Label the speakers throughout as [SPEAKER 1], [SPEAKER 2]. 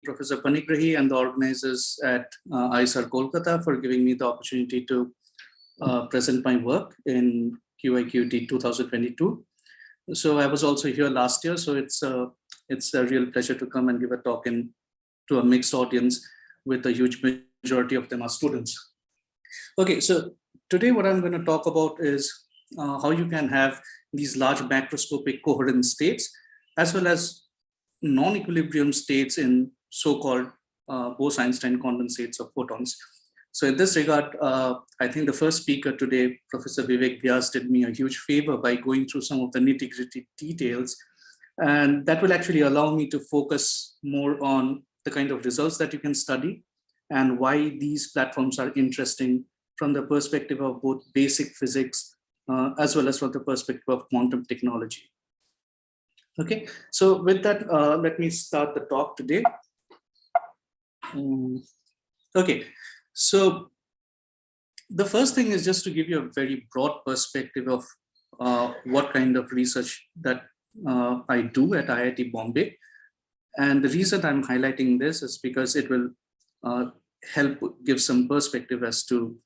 [SPEAKER 1] Professor Panigrahi and the organizers at ISR Kolkata for giving me the opportunity to present my work in QIQT 2022. So I was also here last year, so it's a real pleasure to come and give a talk to a mixed audience with a huge majority of them are students. Okay, so today what I'm going to talk about is how you can have these large macroscopic coherent states as well as non-equilibrium states in so-called Bose-Einstein condensates of photons. So in this regard, I think the first speaker today, Professor Vivek Vyas, did me a huge favor by going through some of the nitty-gritty details. And that will actually allow me to focus more on the kind of results that you can study and why these platforms are interesting from the perspective of both basic physics as well as from the perspective of quantum technology. Okay, so with that, let me start the talk today. Okay, so the first thing is just to give you a very broad perspective of what kind of research that I do at IIT Bombay. And the reason I'm highlighting this is because it will help give some perspective as to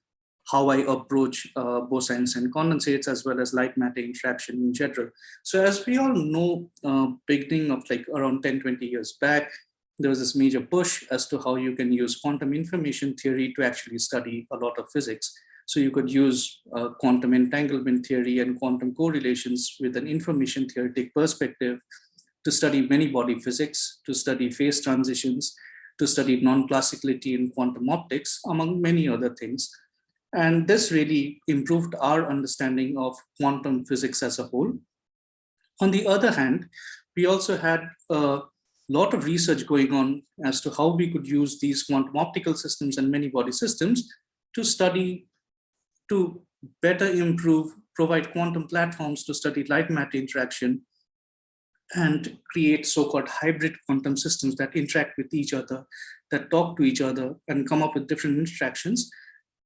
[SPEAKER 1] how I approach Bose-Einstein condensates as well as light matter interaction in general. So as we all know, beginning of like around 10-20 years back, there was this major push as to how you can use quantum information theory to actually study a lot of physics. So you could use quantum entanglement theory and quantum correlations with an information theoretic perspective to study many body physics, to study phase transitions, to study non-classicality in quantum optics, among many other things. And this really improved our understanding of quantum physics as a whole. On the other hand, we also had a lot of research going on as to how we could use these quantum optical systems and many body systems to study, to better improve, provide quantum platforms to study light matter interaction and create so-called hybrid quantum systems that interact with each other, that talk to each other and come up with different interactions.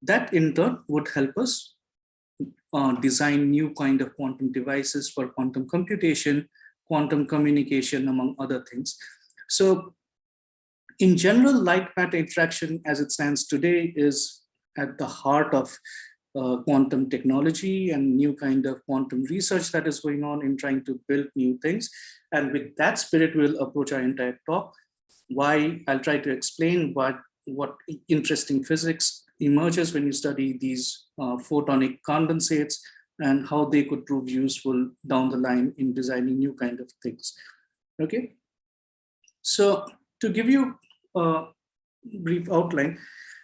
[SPEAKER 1] That in turn would help us design new kind of quantum devices for quantum computation, quantum communication, among other things. So in general, light matter interaction as it stands today is at the heart of quantum technology and new kind of quantum research that is going on in trying to build new things. And with that spirit, we'll approach our entire talk. Why I'll try to explain what interesting physics emerges when you study these photonic condensates and how they could prove useful down the line in designing new kind of things. Okay, so to give you a brief outline,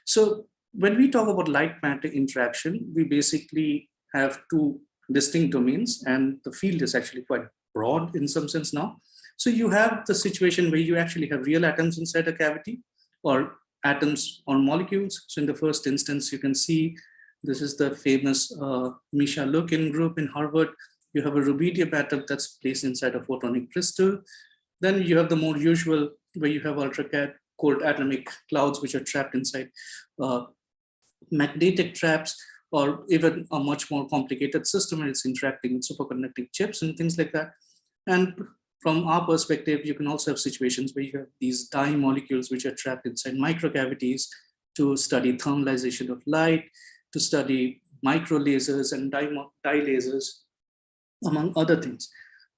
[SPEAKER 1] so when we talk about light matter interaction, we basically have two distinct domains, and the field is actually quite broad in some sense now. So you have the situation where you actually have real atoms inside a cavity or atoms or molecules. So in the first instance, you can see this is the famous Misha Lukin group in Harvard. You have a rubidium atom that's placed inside a photonic crystal. Then you have the more usual where you have ultra cold atomic clouds which are trapped inside magnetic traps, or even a much more complicated system and it's interacting with superconducting chips and things like that. And from our perspective, you can also have situations where you have these dye molecules which are trapped inside microcavities to study thermalization of light, to study micro lasers and dye lasers, among other things.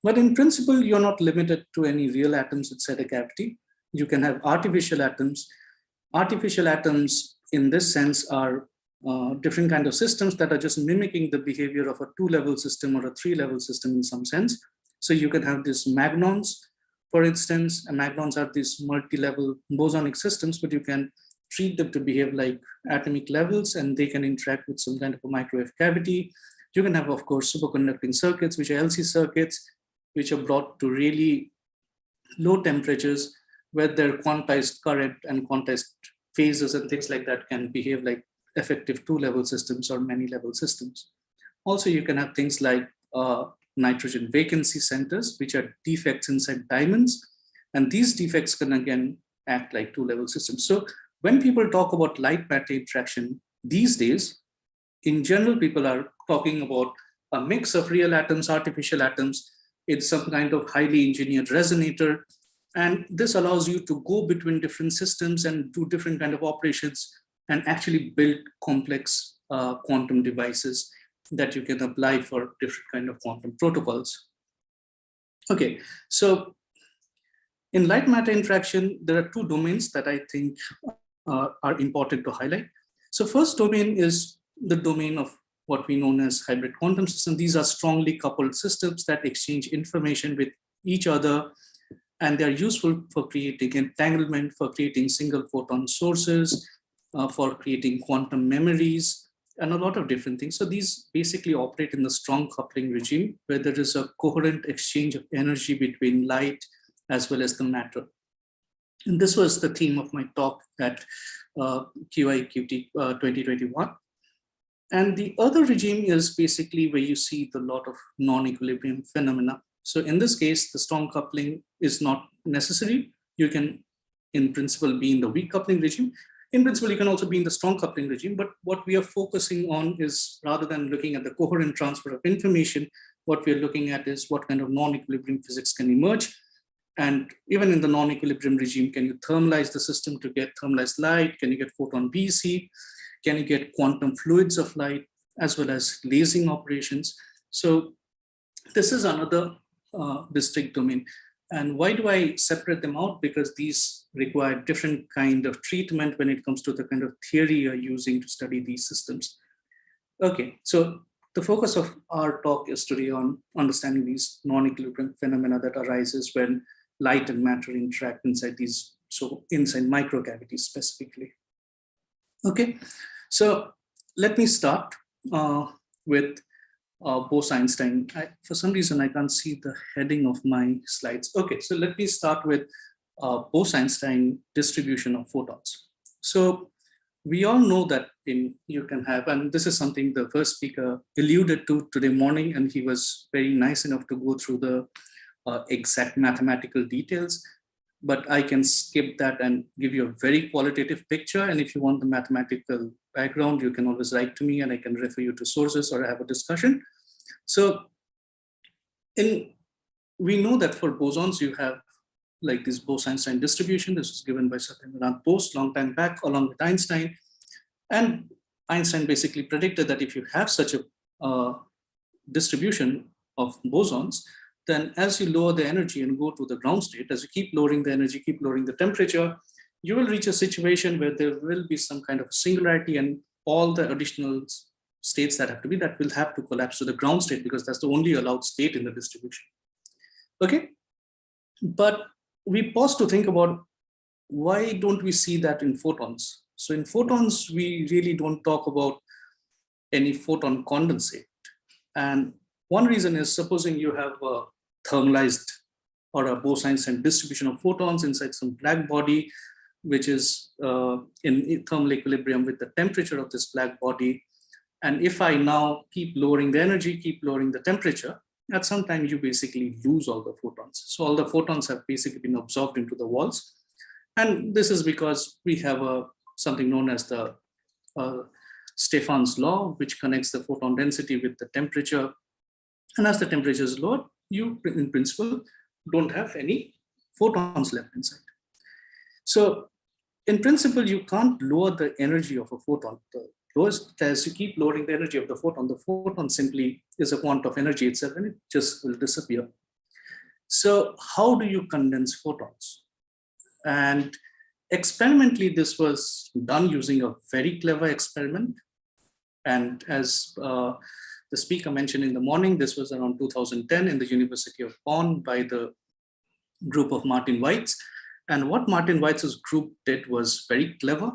[SPEAKER 1] But in principle, you're not limited to any real atoms inside a cavity. You can have artificial atoms. Artificial atoms in this sense are different kind of systems that are just mimicking the behavior of a two-level system or a three-level system in some sense. So you can have these magnons, for instance, and magnons are these multi-level bosonic systems, but you can treat them to behave like atomic levels and they can interact with some kind of a microwave cavity. You can have, of course, superconducting circuits, which are LC circuits, which are brought to really low temperatures where their quantized current and quantized phases and things like that can behave like effective two-level systems or many-level systems. Also, you can have things like nitrogen vacancy centers, which are defects inside diamonds. And these defects can again act like two-level systems. So when people talk about light matter interaction these days, in general, people are talking about a mix of real atoms, artificial atoms. It's some kind of highly engineered resonator. And this allows you to go between different systems and do different kind of operations and actually build complex quantum devices that you can apply for different kind of quantum protocols. Okay, so in light matter interaction, there are two domains that I think are important to highlight. So first domain is the domain of what we know as hybrid quantum systems. These are strongly coupled systems that exchange information with each other, and they're useful for creating entanglement, for creating single photon sources, for creating quantum memories, and a lot of different things. So these basically operate in the strong coupling regime, where there is a coherent exchange of energy between light as well as the matter. And this was the theme of my talk at QIQT 2021. And the other regime is basically where you see the lot of non-equilibrium phenomena. So in this case, the strong coupling is not necessary. You can, in principle, be in the weak coupling regime. In principle, you can also be in the strong coupling regime, but what we are focusing on is, rather than looking at the coherent transfer of information, what we're looking at is what kind of non-equilibrium physics can emerge. And even in the non-equilibrium regime, can you thermalize the system to get thermalized light? Can you get photon BC? Can you get quantum fluids of light, as well as lasing operations? So this is another distinct domain. And why do I separate them out? Because these require different kind of treatment when it comes to the kind of theory you're using to study these systems. Okay, so the focus of our talk is today on understanding these non-equilibrium phenomena that arises when light and matter interact inside these, so inside microcavities specifically. Okay, so let me start with Bose-Einstein. For some reason, I can't see the heading of my slides. Okay, so let me start with Bose-Einstein distribution of photons. So we all know that you can have, and this is something the first speaker alluded to today morning, and he was very nice enough to go through the exact mathematical details, but I can skip that and give you a very qualitative picture. And if you want the mathematical background, you can always write to me and I can refer you to sources or have a discussion. So we know that for bosons, you have like this Bose-Einstein distribution. This was given by Satyendra Bose long time back along with Einstein. And Einstein basically predicted that if you have such a distribution of bosons, then as you lower the energy and go to the ground state, as you keep lowering the energy, keep lowering the temperature, you will reach a situation where there will be some kind of singularity, and all the additional states that will have to collapse to the ground state, because that's the only allowed state in the distribution. Okay, but we pause to think about, why don't we see that in photons? So in photons, we really don't talk about any photon condensate. And one reason is, supposing you have a thermalized or a Bose-Einstein distribution of photons inside some black body, which is in thermal equilibrium with the temperature of this black body. And if I now keep lowering the energy, keep lowering the temperature, at some time you basically lose all the photons. So all the photons have basically been absorbed into the walls. And this is because we have something known as the Stefan's law, which connects the photon density with the temperature. And as the temperature is lowered, you in principle don't have any photons left inside. So in principle, you can't lower the energy of a photon. The lowest, as you keep lowering the energy of the photon simply is a quantity of energy itself, and it just will disappear. So how do you condense photons? And experimentally, this was done using a very clever experiment. And as the speaker mentioned in the morning, this was around 2010 in the University of Bonn by the group of Martin Weitz. And what Martin Weitz's group did was very clever.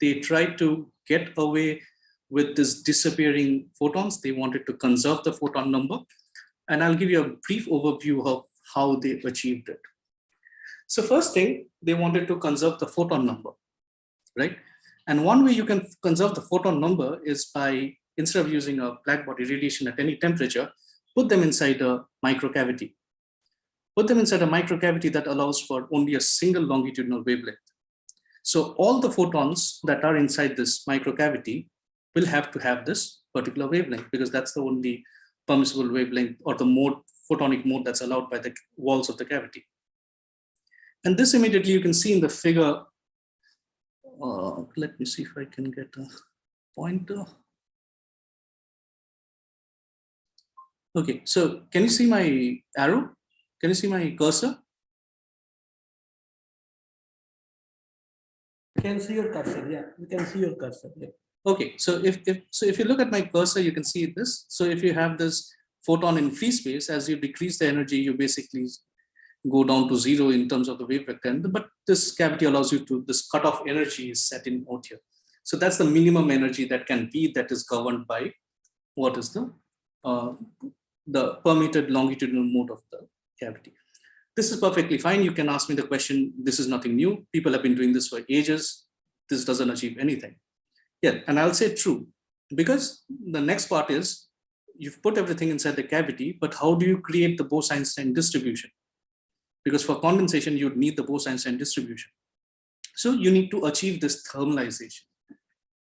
[SPEAKER 1] They tried to get away with this disappearing photons. They wanted to conserve the photon number. And I'll give you a brief overview of how they achieved it. So first thing, they wanted to conserve the photon number, right? And one way you can conserve the photon number is by, instead of using a black body radiation at any temperature, put them inside a microcavity. Put them inside a microcavity that allows for only a single longitudinal wavelength. So all the photons that are inside this microcavity will have to have this particular wavelength, because that's the only permissible wavelength or the mode, photonic mode, that's allowed by the walls of the cavity. And this immediately you can see in the figure. Let me see if I can get a pointer. Okay, so can you see my arrow? Can you see my cursor?
[SPEAKER 2] You can see your cursor, yeah. You can see your cursor, yeah.
[SPEAKER 1] Okay, so if you look at my cursor, you can see this. So if you have this photon in free space, as you decrease the energy, you basically go down to zero in terms of the wave vector. But this cavity allows you to, this cutoff energy is set in out here. So that's the minimum energy that can be, that is governed by what is the permitted longitudinal mode of the cavity. This is perfectly fine. You can ask me the question, this is nothing new. People have been doing this for ages. This doesn't achieve anything. Yeah, and I'll say true, because the next part is, you've put everything inside the cavity, but how do you create the Bose-Einstein distribution? Because for condensation, you'd need the Bose-Einstein distribution. So you need to achieve this thermalization.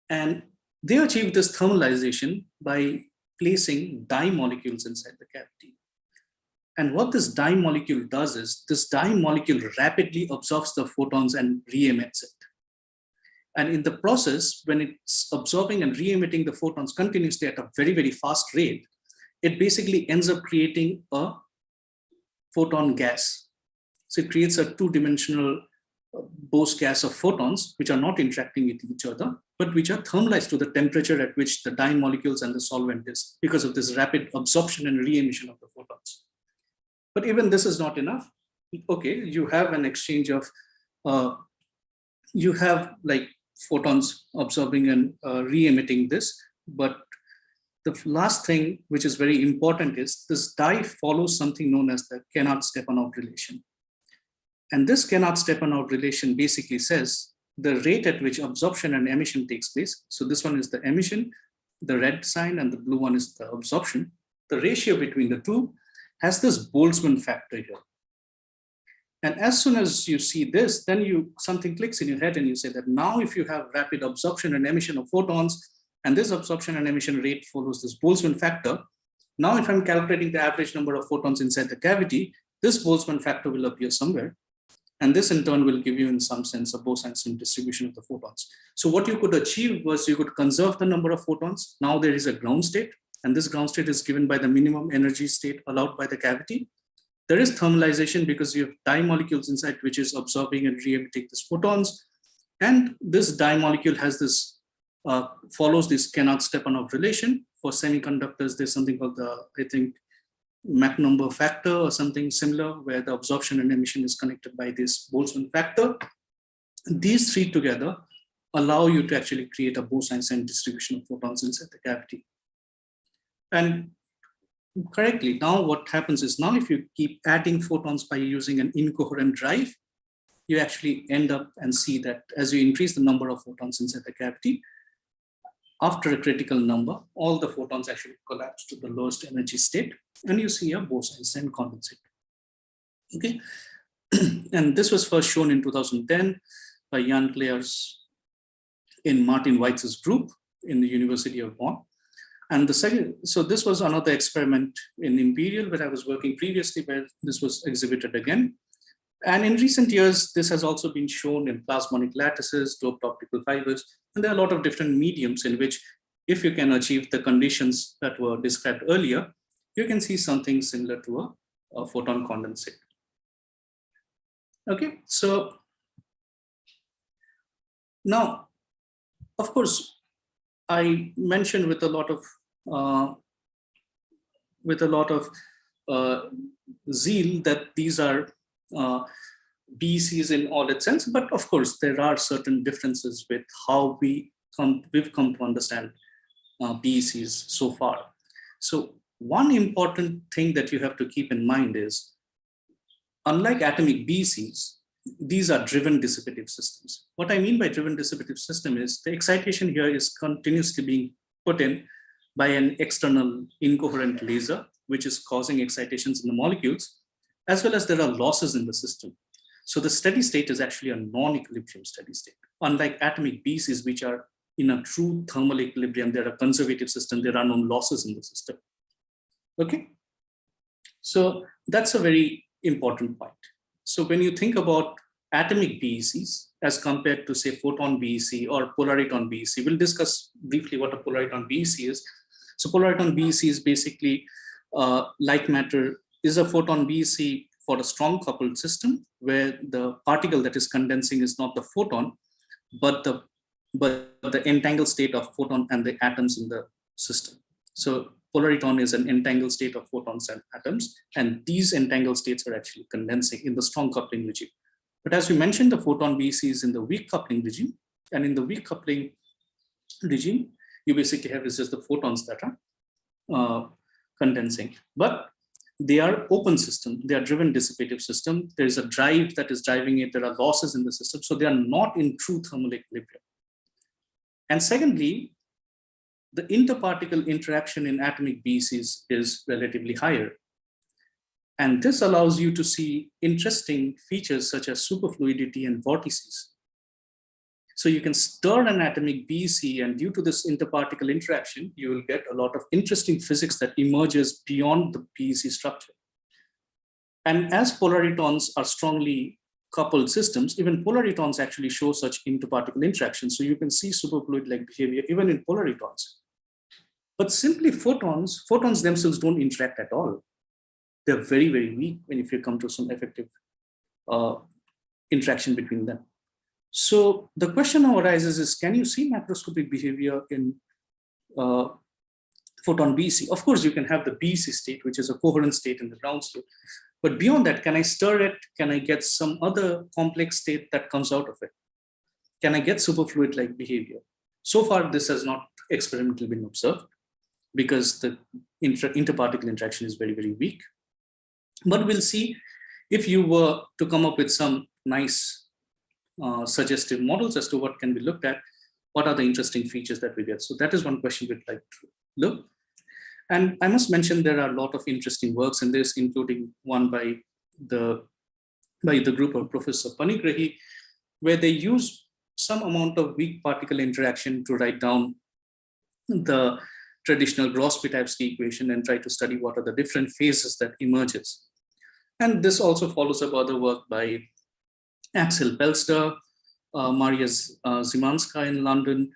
[SPEAKER 1] And they achieve this thermalization by placing dye molecules inside the cavity. And what this dye molecule does is, this dye molecule rapidly absorbs the photons and re-emits it. And in the process, when it's absorbing and re-emitting the photons continuously at a very, very fast rate, it basically ends up creating a photon gas. So it creates a two-dimensional Bose gas of photons, which are not interacting with each other, but which are thermalized to the temperature at which the dye molecules and the solvent is, because of this rapid absorption and re-emission of the photons. But even this is not enough. Okay, you have an exchange of, you have like photons absorbing and re-emitting this, but the last thing which is very important is, this dye follows something known as the Kennard-Stepanov relation. And this Kennard-Stepanov relation basically says the rate at which absorption and emission takes place. So this one is the emission, the red sign, and the blue one is the absorption. The ratio between the two has this Boltzmann factor here. And as soon as you see this, then something clicks in your head and you say that now if you have rapid absorption and emission of photons, and this absorption and emission rate follows this Boltzmann factor, now if I'm calculating the average number of photons inside the cavity, this Boltzmann factor will appear somewhere. And this in turn will give you, in some sense, a Bose-Einstein distribution of the photons. So what you could achieve was, you could conserve the number of photons. Now there is a ground state, and this ground state is given by the minimum energy state allowed by the cavity. There is thermalization because you have dye molecules inside which is absorbing and re-emitting these photons. And this dye molecule has this, follows this Kennard-Stepanov relation. For semiconductors, there's something called the, I think, Mach number factor or something similar, where the absorption and emission is connected by this Boltzmann factor. These three together allow you to actually create a Bose-Einstein distribution of photons inside the cavity. And correctly, now what happens is, now if you keep adding photons by using an incoherent drive, you actually end up and see that as you increase the number of photons inside the cavity, after a critical number, all the photons actually collapse to the lowest energy state, and you see a Bose-Einstein condensate. Okay, and this was first shown in 2010 by Jan Kleers in Martin Weitz's group in the University of Bonn. And the second, so this was another experiment in Imperial where I was working previously, where this was exhibited again. And in recent years, this has also been shown in plasmonic lattices, doped optical fibers, and there are a lot of different mediums in which, if you can achieve the conditions that were described earlier, you can see something similar to a photon condensate. Okay, so now, of course, I mentioned with a lot of zeal that these are BECs in all its sense, but of course there are certain differences with how we've come to understand BECs so far. So one important thing that you have to keep in mind is, unlike atomic BECs, these are driven dissipative systems. What I mean by driven dissipative system is the excitation here is continuously being put in by an external incoherent laser, which is causing excitations in the molecules, as well as there are losses in the system. So the steady state is actually a non-equilibrium steady state. Unlike atomic BECs, which are in a true thermal equilibrium, they're a conservative system, there are no losses in the system. Okay, so that's a very important point. So when you think about atomic BECs as compared to say photon BEC or polariton BEC, we'll discuss briefly what a polariton BEC is. So polariton BEC is basically light matter is a photon BEC for a strong coupled system where the particle that is condensing is not the photon, but the entangled state of photon and the atoms in the system. So polariton is an entangled state of photons and atoms, and these entangled states are actually condensing in the strong coupling regime. But as we mentioned, the photon BEC is in the weak coupling regime, and in the weak coupling regime, you basically have is just the photons that are condensing. But they are open system, they are driven dissipative system. There is a drive that is driving it, there are losses in the system, so they are not in true thermal equilibrium. And secondly, the interparticle interaction in atomic BECs is relatively higher. And this allows you to see interesting features such as superfluidity and vortices. So you can stir an atomic BEC, and due to this interparticle interaction, you will get a lot of interesting physics that emerges beyond the BEC structure. And as polaritons are strongly coupled systems, even polaritons actually show such interparticle interactions. So you can see superfluid-like behavior even in polaritons. But simply photons themselves don't interact at all. They're very, very weak when if you come to some effective interaction between them. So the question now arises is, can you see macroscopic behavior in photon BEC? Of course, you can have the BEC state, which is a coherent state in the ground state. But beyond that, can I stir it? Can I get some other complex state that comes out of it? Can I get superfluid-like behavior? So far, this has not experimentally been observed because the interparticle interaction is very, very weak. But we'll see if you were to come up with some nice suggestive models as to what can be looked at, what are the interesting features that we get. So that is one question we'd like to look. And I must mention there are a lot of interesting works in this, including one by the group of Professor Panigrahi, where they use some amount of weak particle interaction to write down the traditional Gross-Pitavsky equation and try to study what are the different phases that emerges. And this also follows up other work by Axel Pelster, Maria Zimanska in London,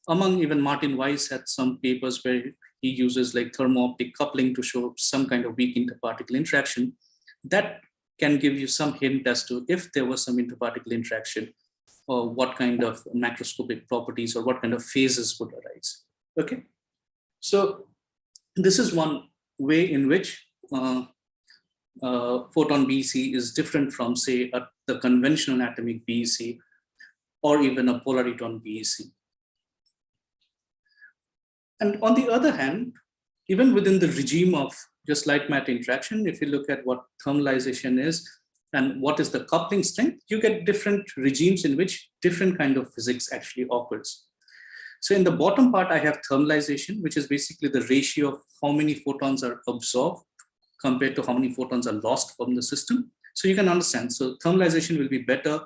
[SPEAKER 1] among even Martin Weiss had some papers where he uses like thermo-optic coupling to show some kind of weak interparticle interaction. That can give you some hint as to if there was some interparticle interaction or what kind of macroscopic properties or what kind of phases would arise. Okay, so this is one way in which photon BEC is different from, say, the conventional atomic BEC or even a polariton BEC. And on the other hand, even within the regime of just light matter interaction, if you look at what thermalization is and what is the coupling strength, you get different regimes in which different kind of physics actually occurs. So in the bottom part, I have thermalization, which is basically the ratio of how many photons are absorbed compared to how many photons are lost from the system. So you can understand, so thermalization will be better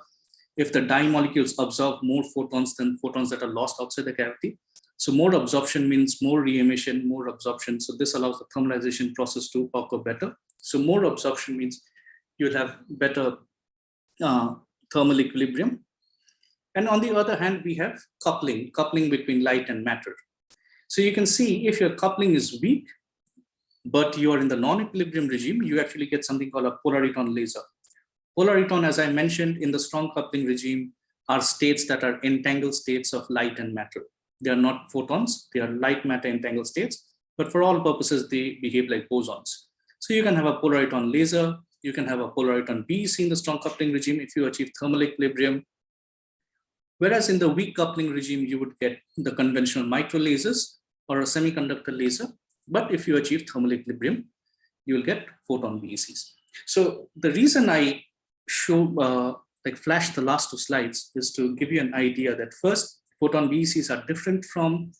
[SPEAKER 1] if the dye molecules absorb more photons than photons that are lost outside the cavity. So more absorption means more re-emission, more absorption. So this allows the thermalization process to occur better. So more absorption means you'll have better thermal equilibrium. And on the other hand, we have coupling between light and matter. So you can see if your coupling is weak, but you are in the non-equilibrium regime, you actually get something called a polariton laser. Polariton, as I mentioned, in the strong coupling regime, are states that are entangled states of light and matter. They are not photons, they are light matter entangled states, but for all purposes, they behave like bosons. So you can have a polariton laser, you can have a polariton BEC in the strong coupling regime if you achieve thermal equilibrium. Whereas in the weak coupling regime, you would get the conventional micro lasers or a semiconductor laser. But if you achieve thermal equilibrium, you will get photon BECs. So the reason I show, flash the last two slides is to give you an idea that first, photon BECs are different from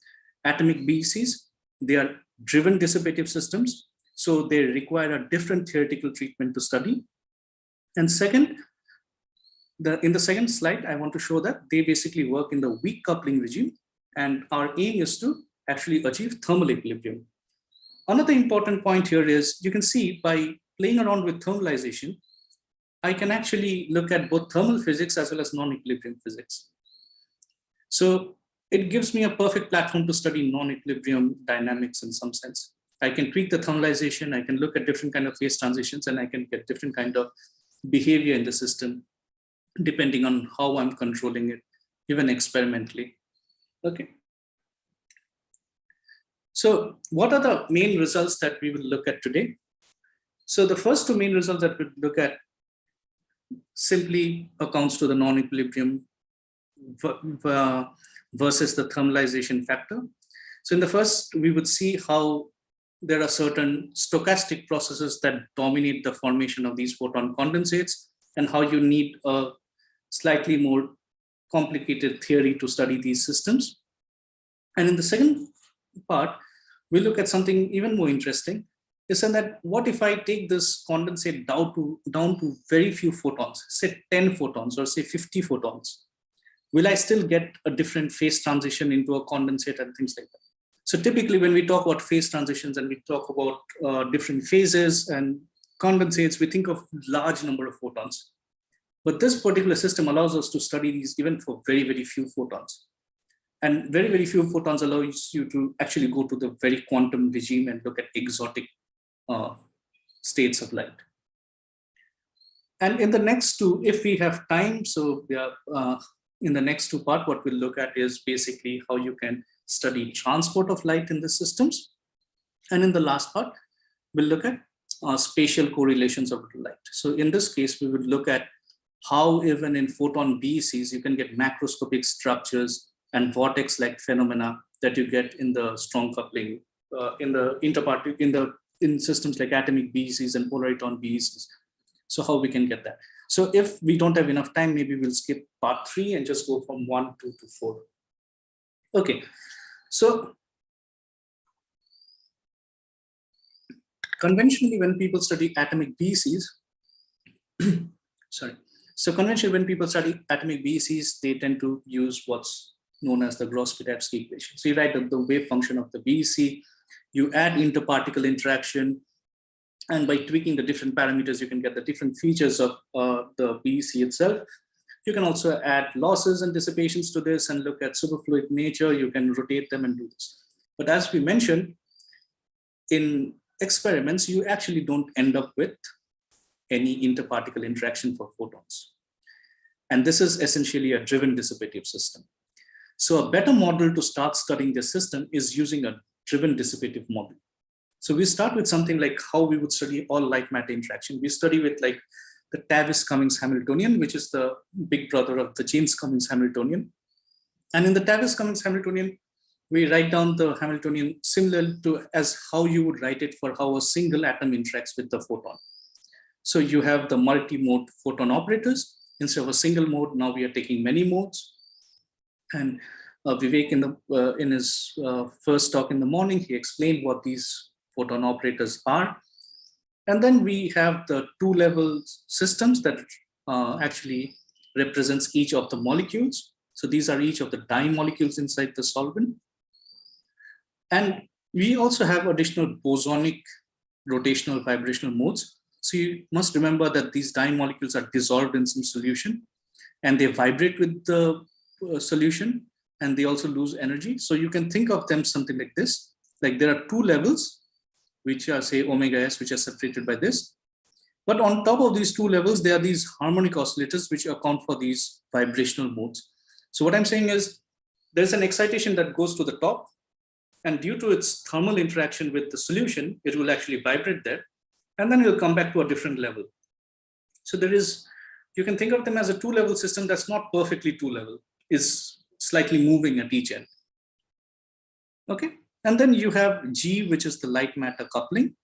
[SPEAKER 1] atomic BECs. They are driven dissipative systems. So they require a different theoretical treatment to study. And second, in the second slide, I want to show that they basically work in the weak coupling regime. And our aim is to actually achieve thermal equilibrium. Another important point here is you can see by playing around with thermalization, I can actually look at both thermal physics as well as non-equilibrium physics. So it gives me a perfect platform to study non-equilibrium dynamics in some sense. I can tweak the thermalization, I can look at different kind of phase transitions, and I can get different kind of behavior in the system, depending on how I'm controlling it, even experimentally. Okay. So what are the main results that we will look at today? So the first two main results that we'll look at simply accounts to the non-equilibrium versus the thermalization factor. So in the first, we would see how there are certain stochastic processes that dominate the formation of these photon condensates, and how you need a slightly more complicated theory to study these systems. And in the second part, we look at something even more interesting, is that what if I take this condensate down to very few photons, say 10 photons or say 50 photons? Will I still get a different phase transition into a condensate and things like that? So typically when we talk about phase transitions and we talk about different phases and condensates, we think of large number of photons. But this particular system allows us to study these even for very, very few photons. And very, very few photons allows you to actually go to the very quantum regime and look at exotic states of light. And in the next two, if we have time, so we are, in the next two part, what we'll look at is basically how you can study transport of light in the systems. And in the last part, we'll look at spatial correlations of light. So in this case, we would look at how even in photon BECs, you can get macroscopic structures and vortex-like phenomena that you get in the strong coupling, in systems like atomic BECs and polariton BECs. So how we can get that. So if we don't have enough time, maybe we'll skip part 3 and just go from 1, 2 to 4. Okay, so conventionally when people study atomic BECs, sorry. So conventionally when people study atomic BECs, they tend to use what's known as the Gross-Pitatsky equation. So you write the wave function of the BEC, you add interparticle interaction, and by tweaking the different parameters, you can get the different features of the BEC itself. You can also add losses and dissipations to this and look at superfluid nature. You can rotate them and do this. But as we mentioned, in experiments, you actually don't end up with any interparticle interaction for photons. And this is essentially a driven dissipative system. So a better model to start studying this system is using a driven dissipative model. So we start with something like how we would study all light matter interaction. We study with like the Tavis-Cummings Hamiltonian, which is the big brother of the Jaynes-Cummings Hamiltonian. And in the Tavis-Cummings Hamiltonian, we write down the Hamiltonian similar to as how you would write it for how a single atom interacts with the photon. So you have the multi-mode photon operators. Instead of a single mode, now we are taking many modes. And Vivek in his first talk in the morning, he explained what these photon operators are. And then we have the two-level systems that actually represents each of the molecules. So these are each of the di molecules inside the solvent. And we also have additional bosonic rotational vibrational modes. So you must remember that these di molecules are dissolved in some solution and they vibrate with the solution and they also lose energy. So you can think of them something like this, like there are two levels, which are say omega s, which are separated by this. But on top of these two levels, there are these harmonic oscillators, which account for these vibrational modes. So what I'm saying is there's an excitation that goes to the top, and due to its thermal interaction with the solution, it will actually vibrate there, and then it will come back to a different level. So there is, you can think of them as a two-level system that's not perfectly two-level, is slightly moving at each end. Okay. And then you have G, which is the light matter coupling.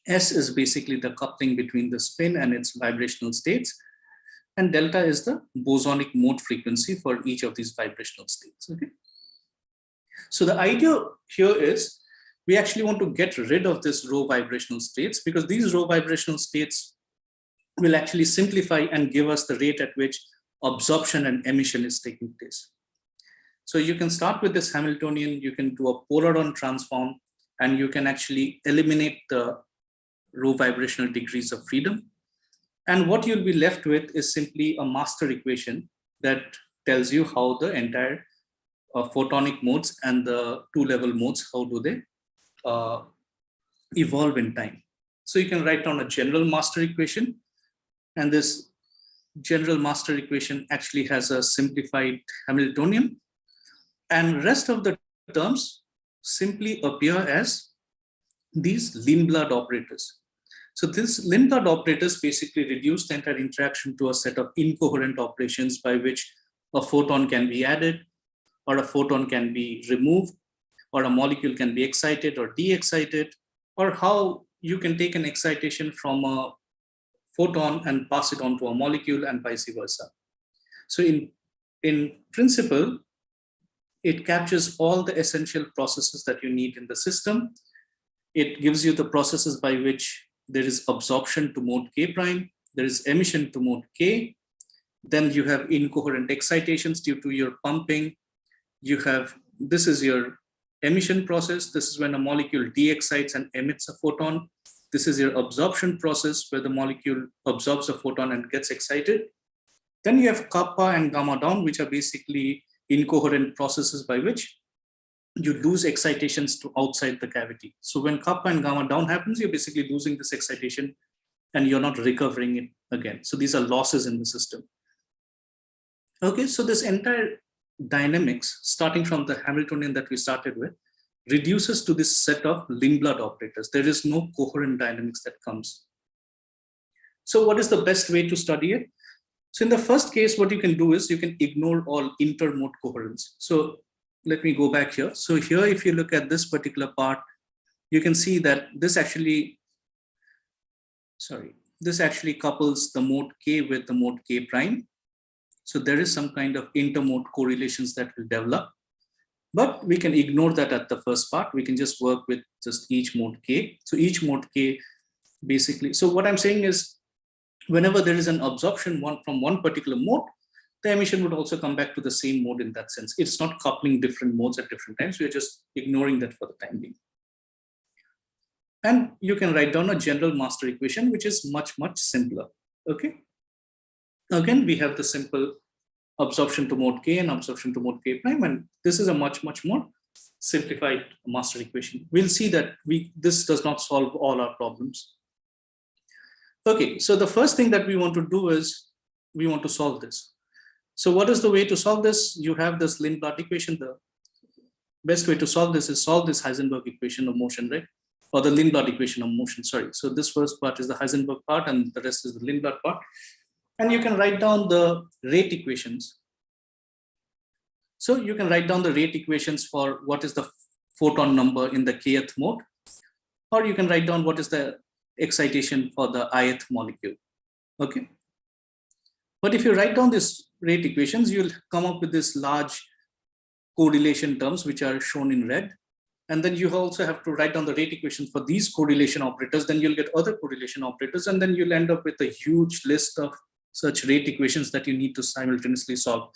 [SPEAKER 1] S is basically the coupling between the spin and its vibrational states. And delta is the bosonic mode frequency for each of these vibrational states. Okay. So the idea here is we actually want to get rid of this rho vibrational states, because these rho vibrational states will actually simplify and give us the rate at which absorption and emission is taking place. So you can start with this Hamiltonian, you can do a polaron transform, and you can actually eliminate the rho vibrational degrees of freedom. And what you'll be left with is simply a master equation that tells you how the entire photonic modes and the two-level modes, how do they evolve in time. So you can write down a general master equation, and this general master equation actually has a simplified Hamiltonian, and rest of the terms simply appear as these Lindblad operators. So these Lindblad operators basically reduce the entire interaction to a set of incoherent operations by which a photon can be added, or a photon can be removed, or a molecule can be excited or de-excited, or how you can take an excitation from a photon and pass it on to a molecule and vice versa. So in principle, it captures all the essential processes that you need in the system. It gives you the processes by which there is absorption to mode K prime, there is emission to mode K, then you have incoherent excitations due to your pumping. You have, this is your emission process. This is when a molecule de-excites and emits a photon. This is your absorption process where the molecule absorbs a photon and gets excited. Then you have kappa and gamma down, which are basically incoherent processes by which you lose excitations to outside the cavity. So when kappa and gamma down happens, you're basically losing this excitation and you're not recovering it again. So these are losses in the system. Okay, so this entire dynamics, starting from the Hamiltonian that we started with, reduces to this set of Lindblad operators. There is no coherent dynamics that comes. So what is the best way to study it? So in the first case, what you can do is you can ignore all intermode coherence. So let me go back here. So here, if you look at this particular part, you can see that this actually couples the mode K with the mode K prime. So there is some kind of intermode correlations that will develop, but we can ignore that at the first part. We can just work with just each mode K. So each mode K basically, so what I'm saying is whenever there is an absorption from one particular mode, the emission would also come back to the same mode in that sense. It's not coupling different modes at different times. We're just ignoring that for the time being. And you can write down a general master equation, which is much, much simpler. Okay. Again, we have the simple absorption to mode K and absorption to mode K prime. And this is a much, much more simplified master equation. We'll see that this does not solve all our problems. Okay, so the first thing that we want to do is we want to solve this. So what is the way to solve this? You have this Lindblad equation. The best way to solve this is solve this Heisenberg equation of motion, right? Or the Lindblad equation of motion, sorry. So this first part is the Heisenberg part and the rest is the Lindblad part. And you can write down the rate equations. So you can write down the rate equations for what is the photon number in the kth mode, or you can write down what is the excitation for the ith molecule. Okay. But if you write down these rate equations, you'll come up with this large correlation terms, which are shown in red. And then you also have to write down the rate equations for these correlation operators. Then you'll get other correlation operators, and then you'll end up with a huge list of such rate equations that you need to simultaneously solve,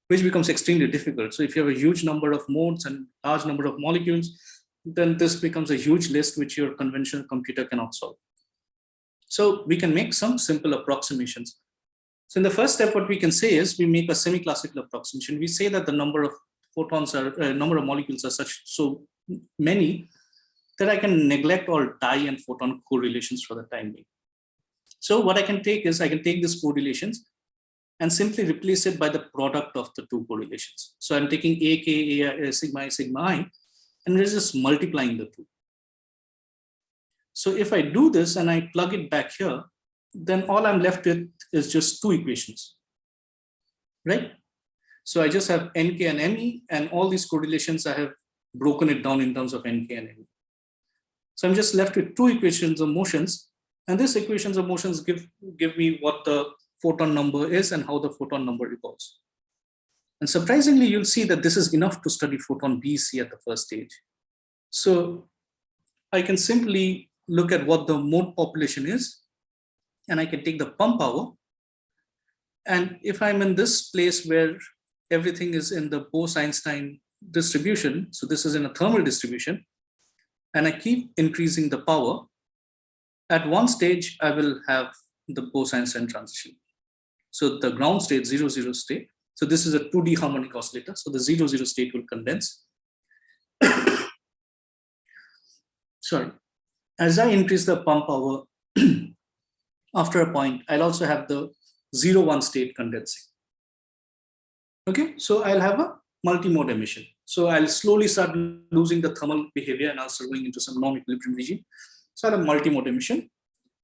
[SPEAKER 1] which becomes extremely difficult. So if you have a huge number of modes and large number of molecules, then this becomes a huge list which your conventional computer cannot solve. So we can make some simple approximations. So in the first step, what we can say is we make a semi-classical approximation. We say that the number of photons are, number of molecules are so many that I can neglect all dye and photon correlations for the time being. So what I can take is I can take these correlations and simply replace it by the product of the two correlations. So I'm taking AK, sigma I, sigma I, and we're just multiplying the two. So if I do this and I plug it back here, then all I'm left with is just two equations, right? So I just have NK and ME, and all these correlations I have broken it down in terms of NK and ME. So I'm just left with two equations of motions, and these equations of motions give me what the photon number is and how the photon number evolves. And surprisingly, you'll see that this is enough to study photon BC at the first stage. So I can simply look at what the mode population is, and I can take the pump power. And if I'm in this place where everything is in the Bose-Einstein distribution, so this is in a thermal distribution, and I keep increasing the power, at one stage I will have the Bose-Einstein transition. So the ground state, 0, 0 state. So this is a 2D harmonic oscillator. So the 0, 0 state will condense. Sorry. As I increase the pump power, after a point, I'll also have the 0, 1 state condensing. Okay, so I'll have a multi-mode emission. So I'll slowly start losing the thermal behavior and also going into some non-equilibrium region. So I'll have multi-mode emission.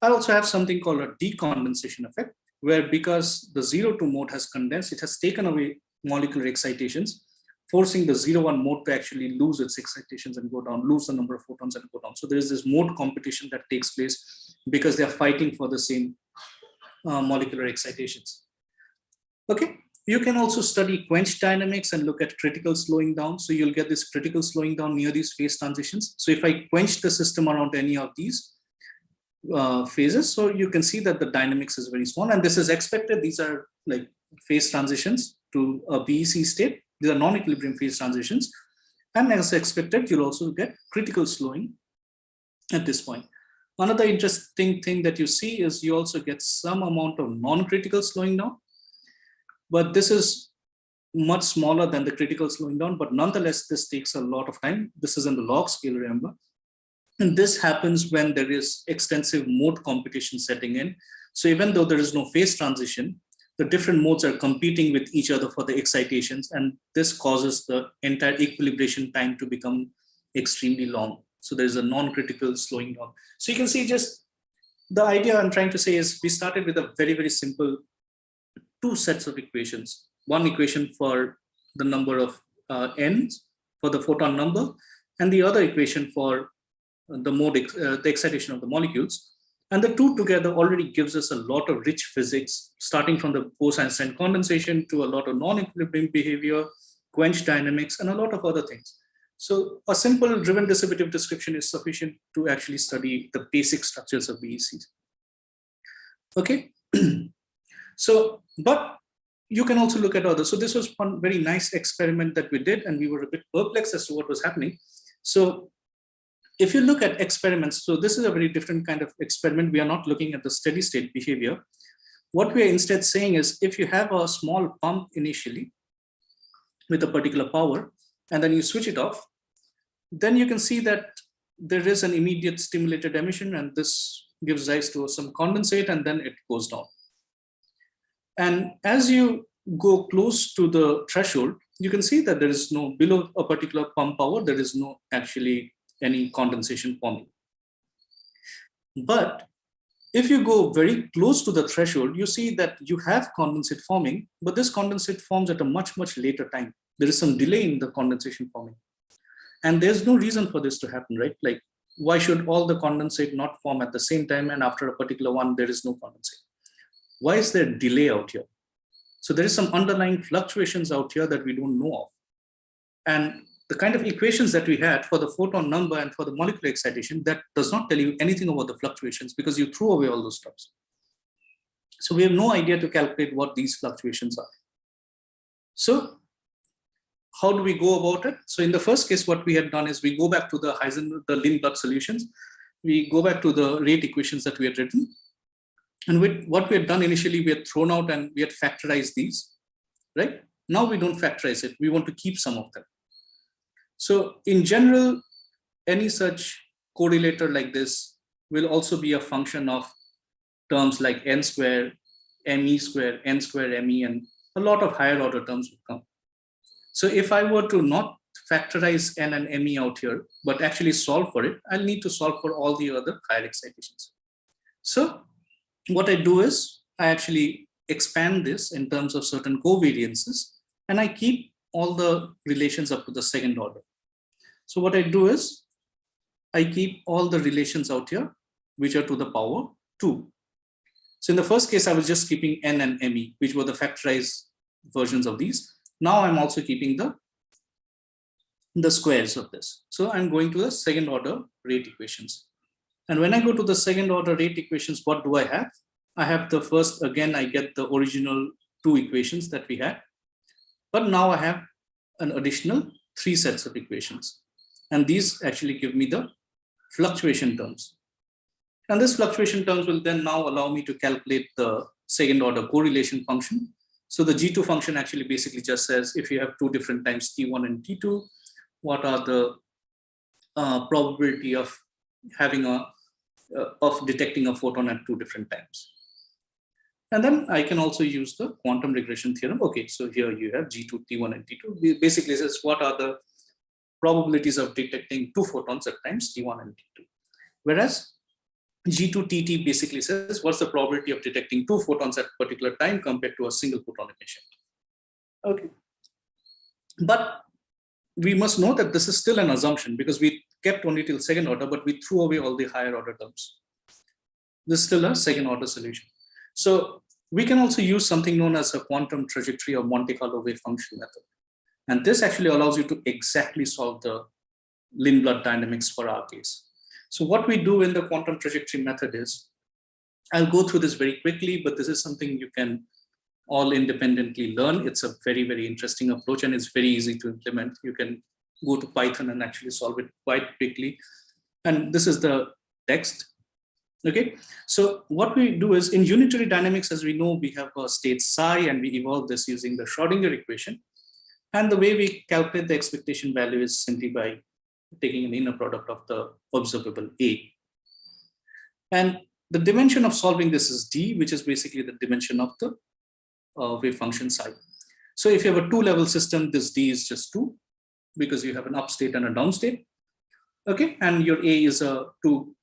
[SPEAKER 1] I'll also have something called a decondensation effect, where because the 0, 2 mode has condensed, it has taken away molecular excitations, forcing the 0, 1 mode to actually lose its excitations and go down, lose the number of photons and go down. So there is this mode competition that takes place because they are fighting for the same molecular excitations. Okay, you can also study quench dynamics and look at critical slowing down. So you'll get this critical slowing down near these phase transitions. So if I quench the system around any of these phases, so you can see that the dynamics is very small, and this is expected. These are like phase transitions to a BEC state. These are non-equilibrium phase transitions, and as expected, you'll also get critical slowing at this point. Another interesting thing that you see is you also get some amount of non-critical slowing down, but this is much smaller than the critical slowing down, but nonetheless, this takes a lot of time. This is in the log scale, remember. And this happens when there is extensive mode competition setting in. So even though there is no phase transition, the different modes are competing with each other for the excitations, and this causes the entire equilibration time to become extremely long. So there's a non-critical slowing down. So you can see just the idea I'm trying to say is we started with a very, very simple 2 sets of equations. One equation for the number of n's, for the photon number, and the other equation for the mode, the excitation of the molecules. And the two together already gives us a lot of rich physics, starting from the Bose-Einstein condensation to a lot of non-equilibrium behavior, quench dynamics, and a lot of other things. So a simple driven-dissipative description is sufficient to actually study the basic structures of BECs. Okay, so, but you can also look at others. So this was one very nice experiment that we did, and we were a bit perplexed as to what was happening. So if you look at experiments, so this is a very different kind of experiment. We are not looking at the steady state behavior. What we are instead saying is, if you have a small pump initially with a particular power, and then you switch it off, then you can see that there is an immediate stimulated emission, and this gives rise to some condensate, and then it goes down. And as you go close to the threshold, you can see that there is no, below a particular pump power, there is no actually any condensation forming. But if you go very close to the threshold, you see that you have condensate forming, but this condensate forms at a much, much later time. There is some delay in the condensation forming. And there's no reason for this to happen, right? Like, why should all the condensate not form at the same time, and after a particular one, there is no condensate? Why is there delay out here? So there is some underlying fluctuations out here that we don't know of. And the kind of equations that we had for the photon number and for the molecular excitation, that does not tell you anything about the fluctuations because you threw away all those terms. So we have no idea to calculate what these fluctuations are. So how do we go about it? So in the first case, what we had done is we go back to the Lindblad solutions. We go back to the rate equations that we had written. And with what we had done initially, we had thrown out and we had factorized these, right? Now we don't factorize it. We want to keep some of them. So in general, any such correlator like this will also be a function of terms like n square, me square, n square, me, and a lot of higher order terms will come. So if I were to not factorize n and me out here, but actually solve for it, I'll need to solve for all the other higher excitations. So what I do is I actually expand this in terms of certain covariances, and I keep all the relations up to the second order. So what I do is I keep all the relations out here, which are to the power 2. So in the first case, I was just keeping n and me, which were the factorized versions of these. Now I'm also keeping the squares of this. So I'm going to the second order rate equations. And when I go to the second order rate equations, what do I have? I have the first, again, I get the original 2 equations that we had. But now I have an additional 3 sets of equations. And these actually give me the fluctuation terms. And this fluctuation terms will then now allow me to calculate the second order correlation function. So the G2 function actually basically just says, if you have two different times T1 and T2, what are the probability of having of detecting a photon at two different times. And then I can also use the quantum regression theorem. Okay, so here you have G2, T1, and T2. Basically says what are the probabilities of detecting two photons at times T1 and T2. Whereas G2TT basically says what's the probability of detecting two photons at a particular time compared to a single photon emission. Okay. But we must know that this is still an assumption because we kept only till second order, but we threw away all the higher order terms. This is still a second order solution. So we can also use something known as a quantum trajectory or Monte Carlo wave function method. And this actually allows you to exactly solve the Lindblad dynamics for our case. So what we do in the quantum trajectory method is, I'll go through this very quickly, but this is something you can all independently learn. It's a very, very interesting approach and it's very easy to implement. You can go to Python and actually solve it quite quickly. And this is the text. Okay, so what we do is in unitary dynamics, as we know, we have a state psi and we evolve this using the Schrodinger equation. And the way we calculate the expectation value is simply by taking an inner product of the observable A. And the dimension of solving this is D, which is basically the dimension of the wave function psi. So if you have a two-level system, this D is just 2 because you have an upstate and a downstate. Okay, and your A is a 2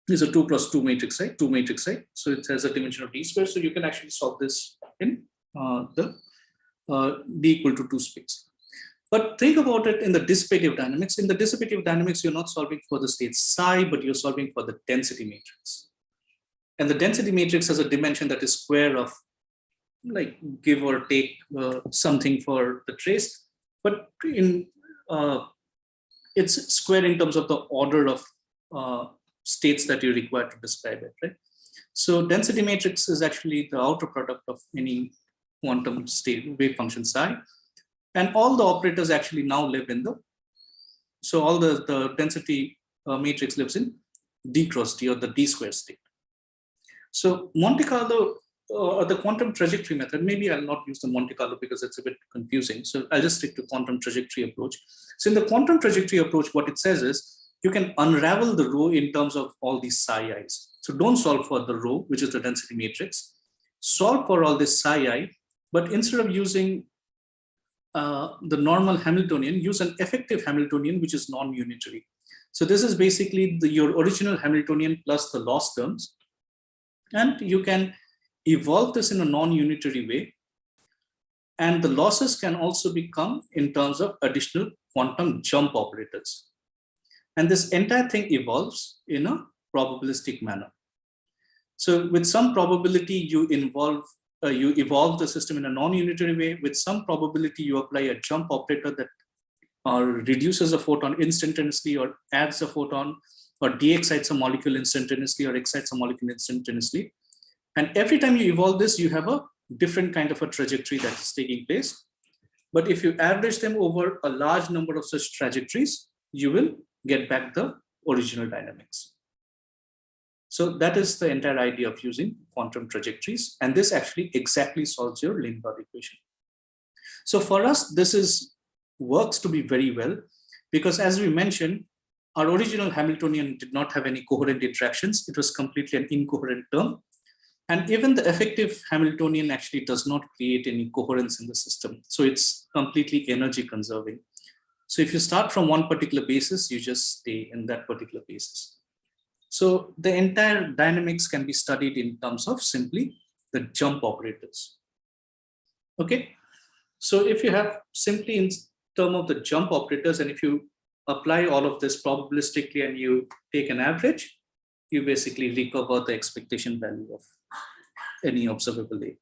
[SPEAKER 1] plus 2 matrix, right? 2 matrix, right? So it has a dimension of D square. So you can actually solve this in the D equal to 2 space. But think about it in the dissipative dynamics. In the dissipative dynamics, you're not solving for the state psi, but you're solving for the density matrix. And the density matrix has a dimension that is square of, like, give or take something for the trace. But in it's square in terms of the order of states that you require to describe it, right? So density matrix is actually the outer product of any quantum state wave function psi. And all the operators actually now live in the, so all the density matrix lives in D cross D or the D square state. So Monte Carlo or the quantum trajectory method, maybe I'll not use the Monte Carlo because it's a bit confusing. So I'll just stick to quantum trajectory approach. So in the quantum trajectory approach, what it says is you can unravel the rho in terms of all these psi i's. So don't solve for the rho, which is the density matrix. Solve for all this psi I, but instead of using the normal Hamiltonian, use an effective Hamiltonian, which is non-unitary. So this is basically your original Hamiltonian plus the loss terms. And you can evolve this in a non-unitary way. And the losses can also become in terms of additional quantum jump operators. And this entire thing evolves in a probabilistic manner. So with some probability, you evolve the system in a non-unitary way. With some probability, you apply a jump operator that reduces a photon instantaneously or adds a photon or de-excites a molecule instantaneously or excites a molecule instantaneously. And every time you evolve this, you have a different kind of a trajectory that is taking place. But if you average them over a large number of such trajectories, you will get back the original dynamics. So that is the entire idea of using quantum trajectories. And this actually exactly solves your Lindblad equation. So for us, this works to be very well, because as we mentioned, our original Hamiltonian did not have any coherent interactions. It was completely an incoherent term. And even the effective Hamiltonian actually does not create any coherence in the system. So it's completely energy conserving. So if you start from one particular basis, you just stay in that particular basis. So the entire dynamics can be studied in terms of simply the jump operators. Okay, so if you have simply in terms of the jump operators, and if you apply all of this probabilistically and you take an average, you basically recover the expectation value of any observable A.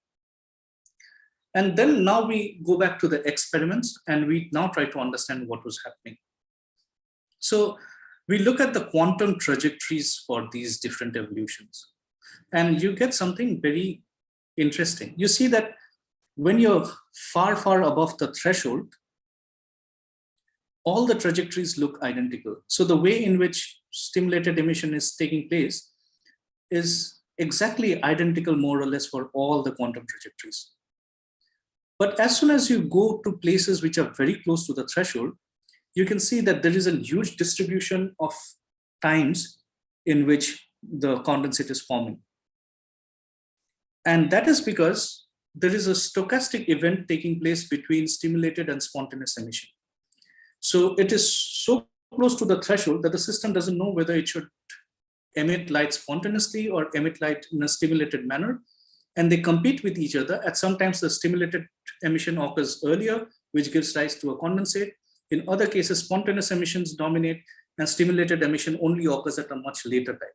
[SPEAKER 1] And then now we go back to the experiments and we now try to understand what was happening. So we look at the quantum trajectories for these different evolutions, and you get something very interesting. You see that when you're far, far above the threshold, all the trajectories look identical. So the way in which stimulated emission is taking place is exactly identical more or less for all the quantum trajectories. But as soon as you go to places which are very close to the threshold, you can see that there is a huge distribution of times in which the condensate is forming. And that is because there is a stochastic event taking place between stimulated and spontaneous emission. So it is so close to the threshold that the system doesn't know whether it should emit light spontaneously or emit light in a stimulated manner. And they compete with each other. At sometimes the stimulated emission occurs earlier, which gives rise to a condensate. In other cases, spontaneous emissions dominate and stimulated emission only occurs at a much later time.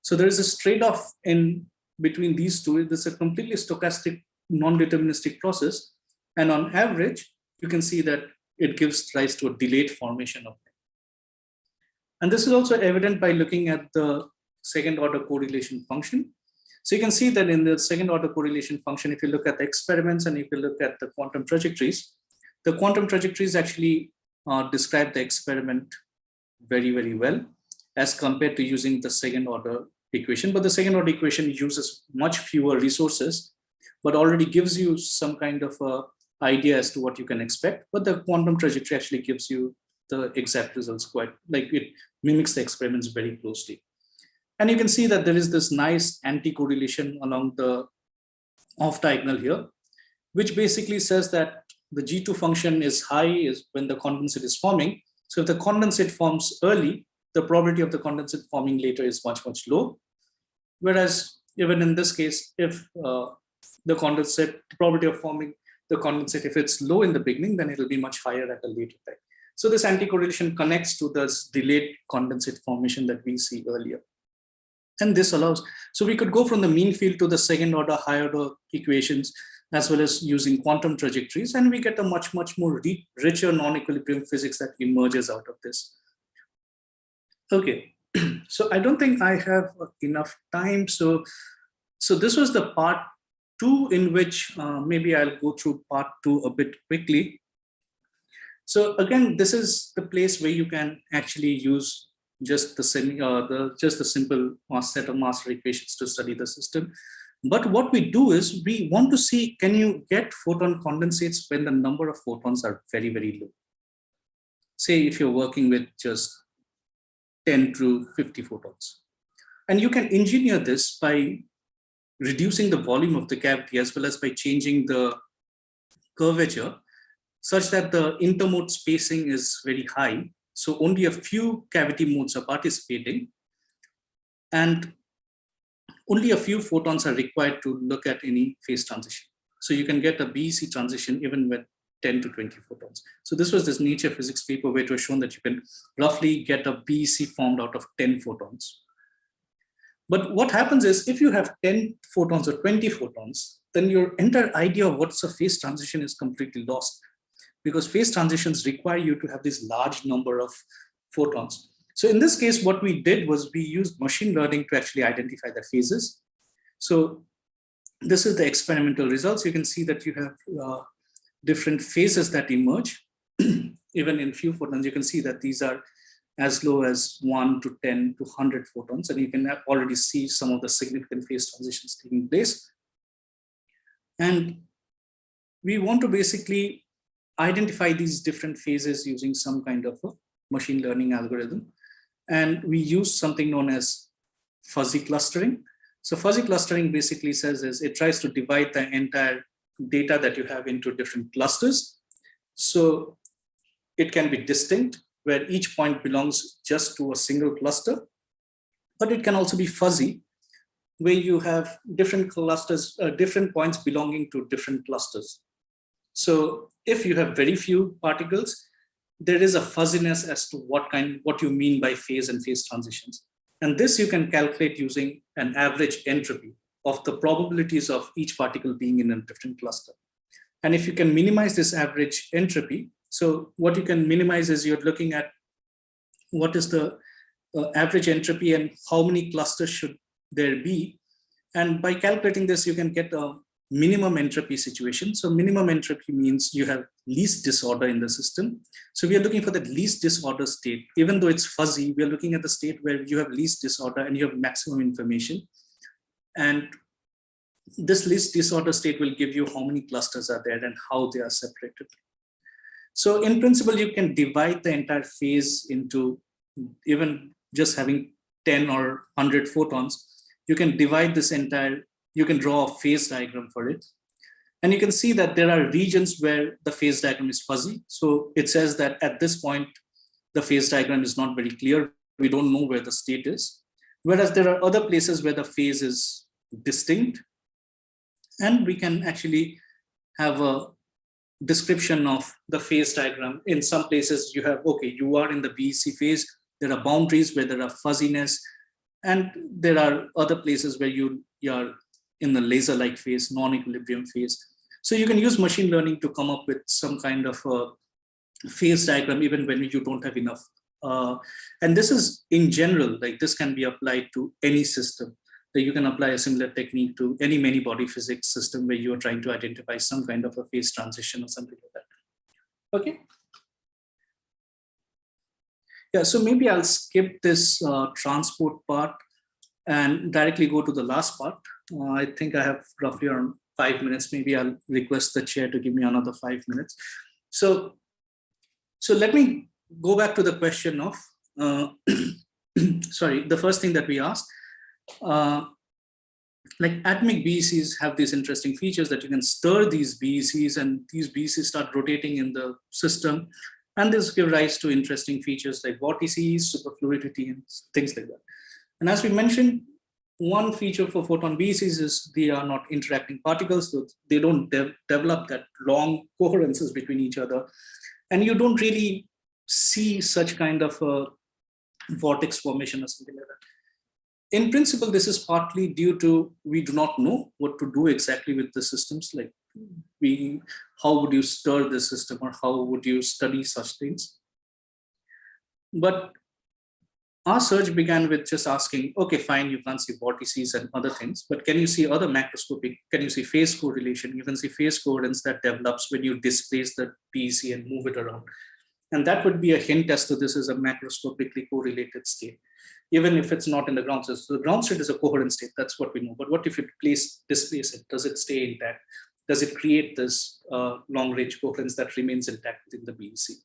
[SPEAKER 1] So there is this trade-off in between these two. This is a completely stochastic, non-deterministic process. And on average, you can see that it gives rise to a delayed formation of them. And this is also evident by looking at the second order correlation function. So you can see that in the second order correlation function, if you look at the experiments and if you look at the quantum trajectories actually describe the experiment very, very well as compared to using the second order equation. But the second order equation uses much fewer resources, but already gives you some kind of a idea as to what you can expect. But the quantum trajectory actually gives you the exact results quite, like it mimics the experiments very closely. And you can see that there is this nice anti-correlation along the off diagonal here, which basically says that the G2 function is high is when the condensate is forming. So if the condensate forms early, the probability of the condensate forming later is much, much low. Whereas even in this case, if the probability of forming the condensate, if it's low in the beginning, then it'll be much higher at a later time. So this anti-correlation connects to this delayed condensate formation that we see earlier. And this allows, so we could go from the mean field to the second order, higher order equations, as well as using quantum trajectories, and we get a much, much more richer non-equilibrium physics that emerges out of this. Okay, so I don't think I have enough time. So this was the part 2 in which maybe I'll go through part 2 a bit quickly. So again, this is the place where you can actually use just the simple set of master equations to study the system. But what we do is we want to see, can you get photon condensates when the number of photons are very, very low? Say if you're working with just 10 to 50 photons. And you can engineer this by reducing the volume of the cavity as well as by changing the curvature such that the intermode spacing is very high. So only a few cavity modes are participating and only a few photons are required to look at any phase transition. So you can get a BEC transition even with 10 to 20 photons. So this was this Nature Physics paper where it was shown that you can roughly get a BEC formed out of 10 photons. But what happens is if you have 10 photons or 20 photons, then your entire idea of what's a phase transition is completely lost, because phase transitions require you to have this large number of photons. So in this case, what we did was we used machine learning to actually identify the phases. So this is the experimental results. You can see that you have different phases that emerge. Even in few photons, you can see that these are as low as 1 to 10 to 100 photons. And you can already see some of the significant phase transitions taking place. And we want to basically identify these different phases using some kind of a machine learning algorithm. And we use something known as fuzzy clustering. So fuzzy clustering basically says is it tries to divide the entire data that you have into different clusters. So it can be distinct, where each point belongs just to a single cluster, but it can also be fuzzy, where you have different clusters, different points belonging to different clusters. So if you have very few particles, there is a fuzziness as to what you mean by phase and phase transitions. And this you can calculate using an average entropy of the probabilities of each particle being in a different cluster. And if you can minimize this average entropy, so what you can minimize is you're looking at what is the average entropy and how many clusters should there be. And by calculating this, you can get a minimum entropy situation. So minimum entropy means you have least disorder in the system. So we are looking for the least disorder state. Even though it's fuzzy, we are looking at the state where you have least disorder and you have maximum information. And this least disorder state will give you how many clusters are there and how they are separated. So in principle, you can divide the entire phase into, even just having 10 or 100 photons, you can divide this entire, you can draw a phase diagram for it. And you can see that there are regions where the phase diagram is fuzzy. So it says that at this point, the phase diagram is not very clear. We don't know where the state is. Whereas there are other places where the phase is distinct. And we can actually have a description of the phase diagram. In some places you have, okay, you are in the BEC phase. There are boundaries where there are fuzziness. And there are other places where you are in the laser-like phase, non-equilibrium phase. So you can use machine learning to come up with some kind of a phase diagram, even when you don't have enough. And this is in general, like this can be applied to any system. So you can apply a similar technique to any many-body physics system where you are trying to identify some kind of a phase transition or something like that. Okay. Yeah, so maybe I'll skip this transport part and directly go to the last part. I think I have roughly around 5 minutes. Maybe I'll request the chair to give me another 5 minutes. So let me go back to the question of, sorry, the first thing that we asked, like atomic BECs have these interesting features that you can stir these BECs and these BECs start rotating in the system. And this gives rise to interesting features like vortices, superfluidity, and things like that. And as we mentioned, one feature for photon BECs is they are not interacting particles, so they don't develop that long coherences between each other. And you don't really see such kind of a vortex formation or something like that. In principle, this is partly due to we do not know what to do exactly with the systems. Like how would you stir the system or how would you study such things? But our search began with just asking, okay, fine, you can't see vortices and other things, but can you see other macroscopic, can you see phase correlation? You can see phase coherence that develops when you displace the BEC and move it around. And that would be a hint as to this is a macroscopically correlated state, even if it's not in the ground state. So the ground state is a coherent state, that's what we know. But what if you displace it? Does it stay intact? Does it create this long-range coherence that remains intact within the BEC?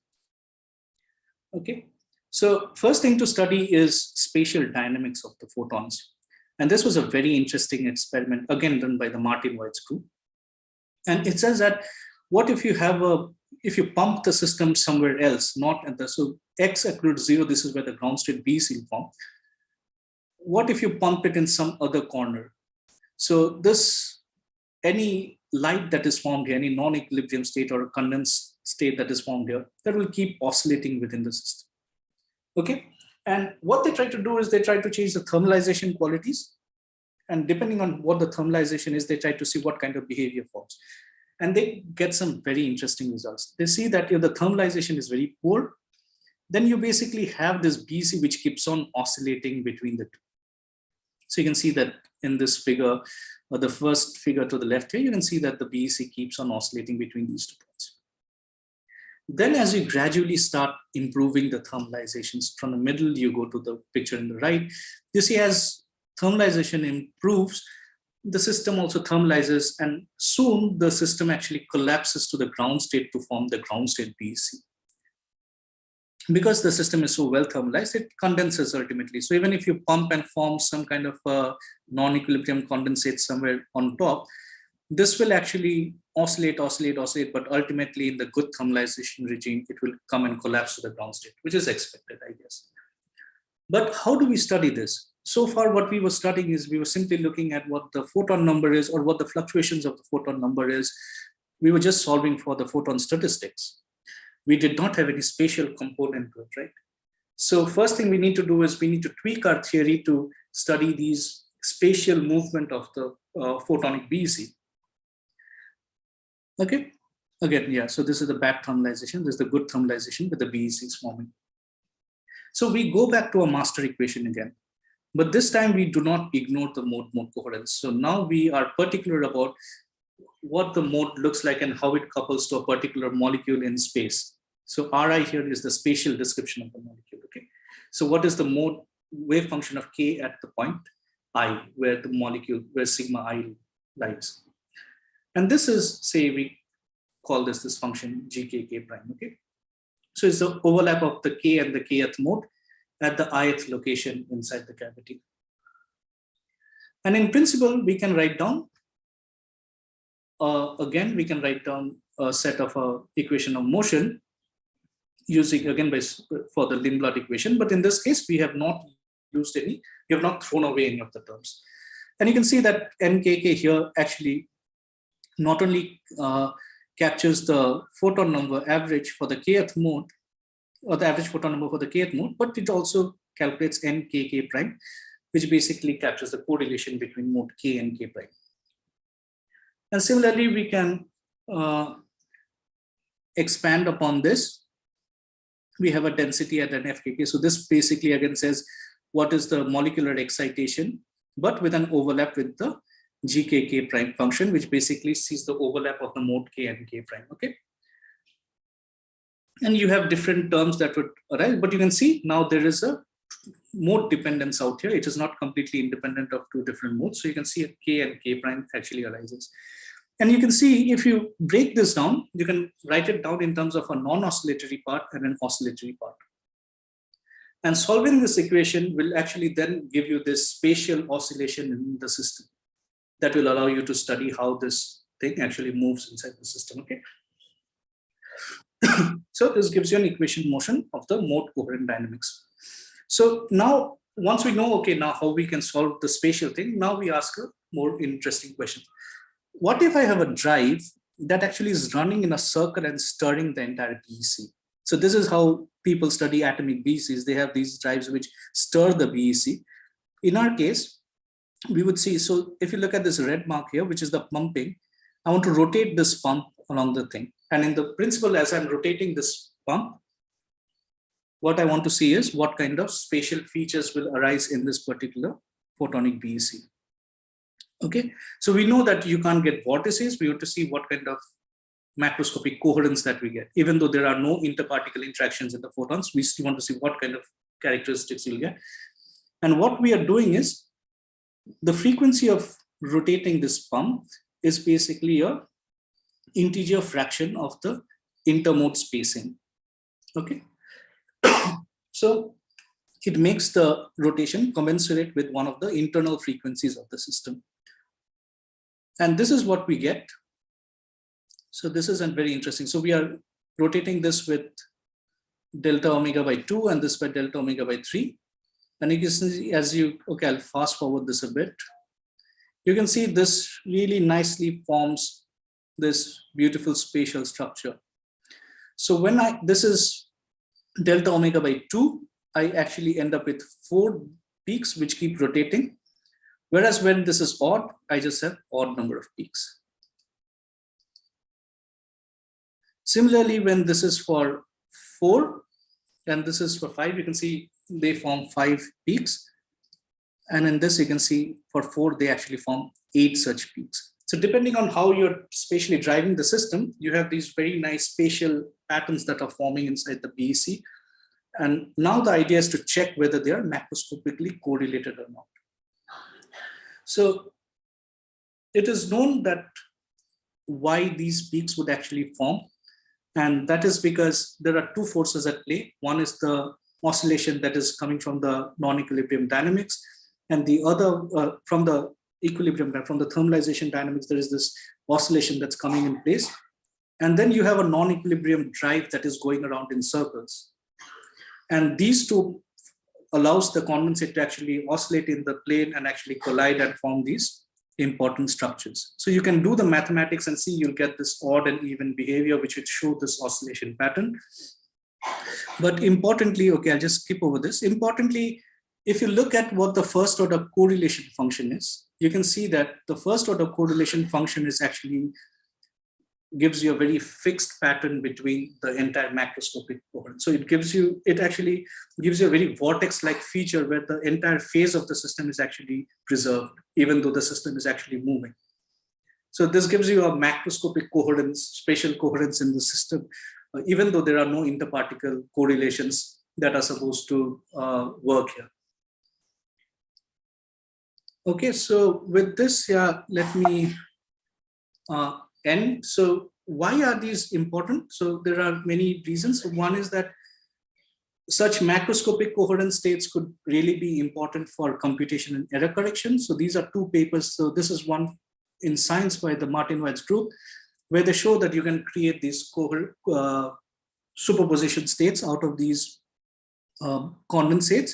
[SPEAKER 1] Okay. So first thing to study is spatial dynamics of the photons. And this was a very interesting experiment, again done by the Martin White's group. And it says that what if you have if you pump the system somewhere else, not at the, so X equals 0, this is where the ground state BEC will form. What if you pump it in some other corner? So any light that is formed here, any non-equilibrium state or a condensed state that is formed here, that will keep oscillating within the system. Okay, and what they try to do is they try to change the thermalization qualities, and depending on what the thermalization is, they try to see what kind of behavior forms, and they get some very interesting results. They see that if the thermalization is very poor, then you basically have this BEC which keeps on oscillating between the two. So you can see that in this figure, or the first figure to the left here, you can see that the BEC keeps on oscillating between these two points. Then as you gradually start improving the thermalizations, from the middle, you go to the picture in the right, you see as thermalization improves, the system also thermalizes, and soon the system actually collapses to the ground state to form the ground state BEC. Because the system is so well thermalized, it condenses ultimately. So even if you pump and form some kind of a non-equilibrium condensate somewhere on top, this will actually oscillate, but ultimately in the good thermalization regime, it will come and collapse to the ground state, which is expected, I guess. But how do we study this? So far, what we were studying is we were simply looking at what the photon number is or what the fluctuations of the photon number is. We were just solving for the photon statistics. We did not have any spatial component to it, right? So first thing we need to do is we need to tweak our theory to study these spatial movement of the photonic BEC. Okay, again, yeah, so this is the bad thermalization, this is the good thermalization with the BECs forming. So we go back to a master equation again, but this time we do not ignore the mode-mode coherence. So now we are particular about what the mode looks like and how it couples to a particular molecule in space. So Ri here is the spatial description of the molecule. Okay, so what is the mode wave function of k at the point I, where the molecule, where sigma I lies? And this is, say, we call this function gkk prime. Okay, so it's the overlap of the k and the kth mode at the ith location inside the cavity. And in principle, we can write down, again, we can write down a set of equation of motion using, again, for the Lindblad equation. But in this case, we have not used any, we have not thrown away any of the terms. And you can see that nkk here actually not only captures the photon number average for the kth mode, or the average photon number for the kth mode, but it also calculates nkk prime, which basically captures the correlation between mode k and k prime. And similarly, we can expand upon this. We have a density at an FKK. So this basically again says what is the molecular excitation, but with an overlap with the GKK prime function, which basically sees the overlap of the mode K and K prime. Okay. And you have different terms that would arise, but you can see now there is a mode dependence out here. It is not completely independent of two different modes. So you can see a K and K prime actually arises. And you can see if you break this down, you can write it down in terms of a non-oscillatory part and an oscillatory part. And solving this equation will actually then give you this spatial oscillation in the system that will allow you to study how this thing actually moves inside the system. Okay. So this gives you an equation motion of the mode coherent dynamics. So now, once we know, okay, now how we can solve the spatial thing, now we ask a more interesting question. What if I have a drive that actually is running in a circle and stirring the entire BEC? So this is how people study atomic BECs. They have these drives which stir the BEC. In our case, we would see, so if you look at this red mark here, which is the pumping, I want to rotate this pump along the thing. And in the principle, as I'm rotating this pump, what I want to see is what kind of spatial features will arise in this particular photonic BEC. Okay, so we know that you can't get vortices. We have to see what kind of macroscopic coherence that we get. Even though there are no interparticle interactions in the photons, we still want to see what kind of characteristics you'll get. And what we are doing is the frequency of rotating this pump is basically a integer fraction of the intermode spacing. Okay, so it makes the rotation commensurate with one of the internal frequencies of the system. And this is what we get. So this isn't very interesting. So we are rotating this with delta omega by 2 and this by delta omega by 3. And you can see as you, okay, I'll fast forward this a bit. You can see this really nicely forms this beautiful spatial structure. So when this is delta omega by 2, I actually end up with 4 peaks which keep rotating. Whereas when this is odd, I just have odd number of peaks. Similarly, when this is for 4 and this is for 5, you can see they form 5 peaks. And in this, you can see for 4, they actually form 8 such peaks. So depending on how you're spatially driving the system, you have these very nice spatial patterns that are forming inside the BEC. And now the idea is to check whether they are macroscopically correlated or not. So it is known that why these peaks would actually form. And that is because there are 2 forces at play. One is the oscillation that is coming from the non-equilibrium dynamics. And the other from the equilibrium, from the thermalization dynamics, there is this oscillation that's coming in place. And then you have a non-equilibrium drive that is going around in circles. And these 2 allows the condensate to actually oscillate in the plane and actually collide and form these important structures. So you can do the mathematics and see you'll get this odd and even behavior, which would show this oscillation pattern. But importantly, okay, I'll just skip over this. Importantly, if you look at what the first order correlation function is, you can see that the first order correlation function is actually gives you a very fixed pattern between the entire macroscopic coherence. So it actually gives you a very vortex-like feature where the entire phase of the system is actually preserved, even though the system is actually moving. So this gives you a macroscopic coherence, spatial coherence in the system, even though there are no interparticle correlations that are supposed to work here. Okay, so with this, yeah, let me end. So why are these important? So there are many reasons. One is that such macroscopic coherent states could really be important for computation and error correction. So these are two papers. So this is one in Science by the Martin White's group, where they show that you can create these superposition states out of these condensates.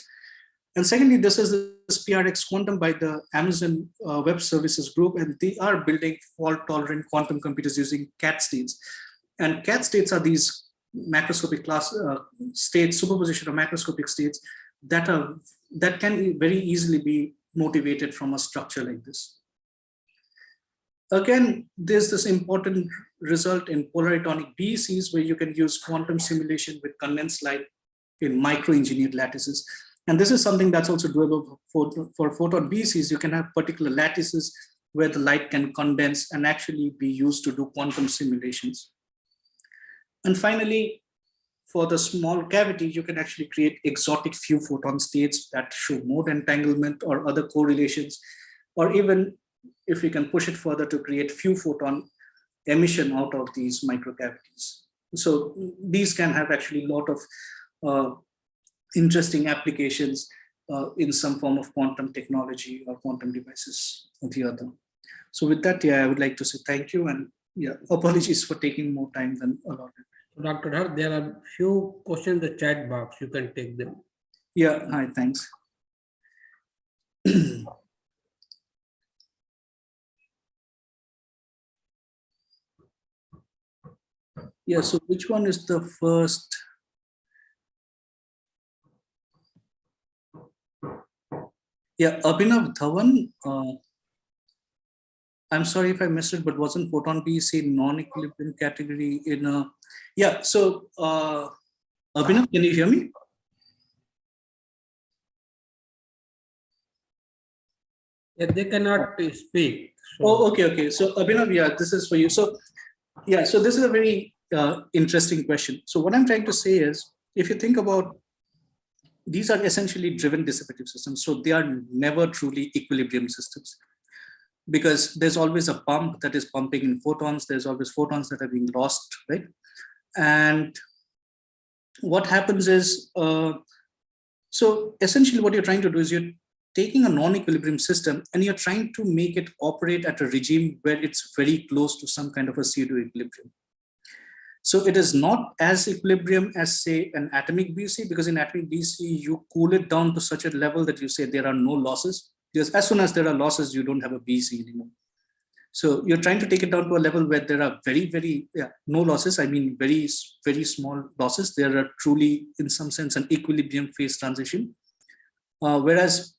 [SPEAKER 1] And secondly, this is the PRX quantum by the Amazon Web Services group, and they are building fault-tolerant quantum computers using CAT states. And CAT states are these macroscopic class states, superposition of macroscopic states that can very easily be motivated from a structure like this. Again, there's this important result in polaritonic BECs where you can use quantum simulation with condensed light in micro-engineered lattices. And this is something that's also doable for photon BECs. You can have particular lattices where the light can condense and actually be used to do quantum simulations. And finally, for the small cavity, you can actually create exotic few photon states that show mode entanglement or other correlations, or even if we can push it further to create few photon emission out of these microcavities. So these can have actually a lot of interesting applications in some form of quantum technology or quantum devices or the other. So with that, yeah, I would like to say thank you, and yeah, apologies for taking more time than allotted.
[SPEAKER 2] Dr. Dhar, there are few questions in the chat box. You can take them.
[SPEAKER 1] Yeah, hi, thanks. Yeah, so which one is the first? Yeah, Abhinav Dhawan. I'm sorry if I missed it, but wasn't photon BEC non-equilibrium category in a... Yeah, so Abhinav, can you hear me?
[SPEAKER 2] Yeah, they cannot speak.
[SPEAKER 1] So. Oh, okay. So Abhinav, yeah, this is for you. So yeah, so this is a very interesting question. So what I'm trying to say is, if you think about, these are essentially driven-dissipative systems. So they are never truly equilibrium systems, because there's always a pump that is pumping in photons. There's always photons that are being lost, right? And what happens is, so essentially what you're trying to do is you're taking a non-equilibrium system and you're trying to make it operate at a regime where it's very close to some kind of a pseudo-equilibrium. So it is not as equilibrium as, say, an atomic BEC, because in atomic BEC, you cool it down to such a level that you say there are no losses. Because as soon as there are losses, you don't have a BEC anymore. So you're trying to take it down to a level where there are no losses. I mean, very, very small losses. There are truly, in some sense, an equilibrium phase transition. Whereas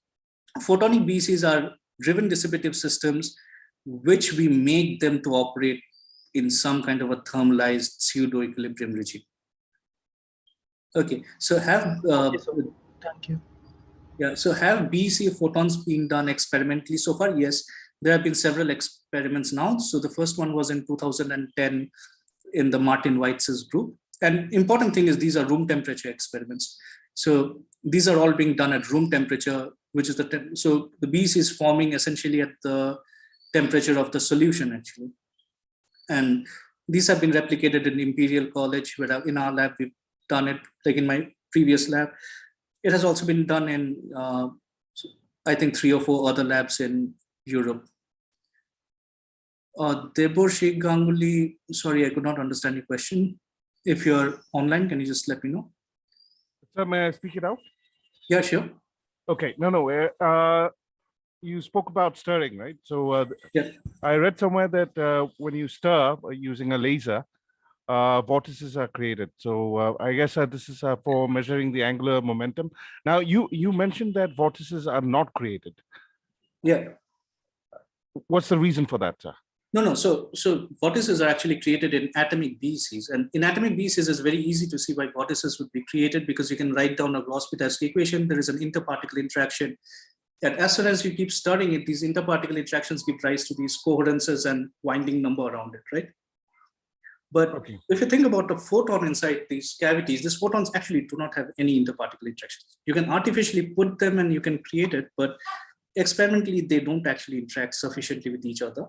[SPEAKER 1] photonic BECs are driven-dissipative systems, which we make them to operate in some kind of a thermalized pseudo-equilibrium regime. Okay, so
[SPEAKER 3] thank you.
[SPEAKER 1] Yeah, so have BEC photons being done experimentally so far? Yes, there have been several experiments now. So the first one was in 2010 in the Martin White's group. And important thing is these are room temperature experiments. So these are all being done at room temperature, which is so the BEC is forming essentially at the temperature of the solution actually. And these have been replicated in Imperial College, where in our lab we've done it, like in my previous lab. It has also been done in, I think, 3 or 4 other labs in Europe. Debor Sheikh Ganguly, sorry, I could not understand your question. If you're online, can you just let me know?
[SPEAKER 4] Sir, may I speak it out?
[SPEAKER 1] Yeah, sure.
[SPEAKER 4] Okay, you spoke about stirring, right? So
[SPEAKER 1] yeah.
[SPEAKER 4] I read somewhere that when you stir using a laser, vortices are created. So I guess this is for measuring the angular momentum. Now, you mentioned that vortices are not created.
[SPEAKER 1] Yeah.
[SPEAKER 4] What's the reason for that, sir?
[SPEAKER 1] No. So vortices are actually created in atomic BECs. And in atomic BECs, it's very easy to see why vortices would be created, because you can write down a Gauss-Pitowski equation. There is an interparticle interaction. And as soon as you keep stirring it, these interparticle interactions give rise to these coherences and winding number around it, right? But
[SPEAKER 4] Okay.
[SPEAKER 1] if you think about the photon inside these cavities, these photons actually do not have any interparticle interactions. You can artificially put them and you can create it, but experimentally, they don't actually interact sufficiently with each other.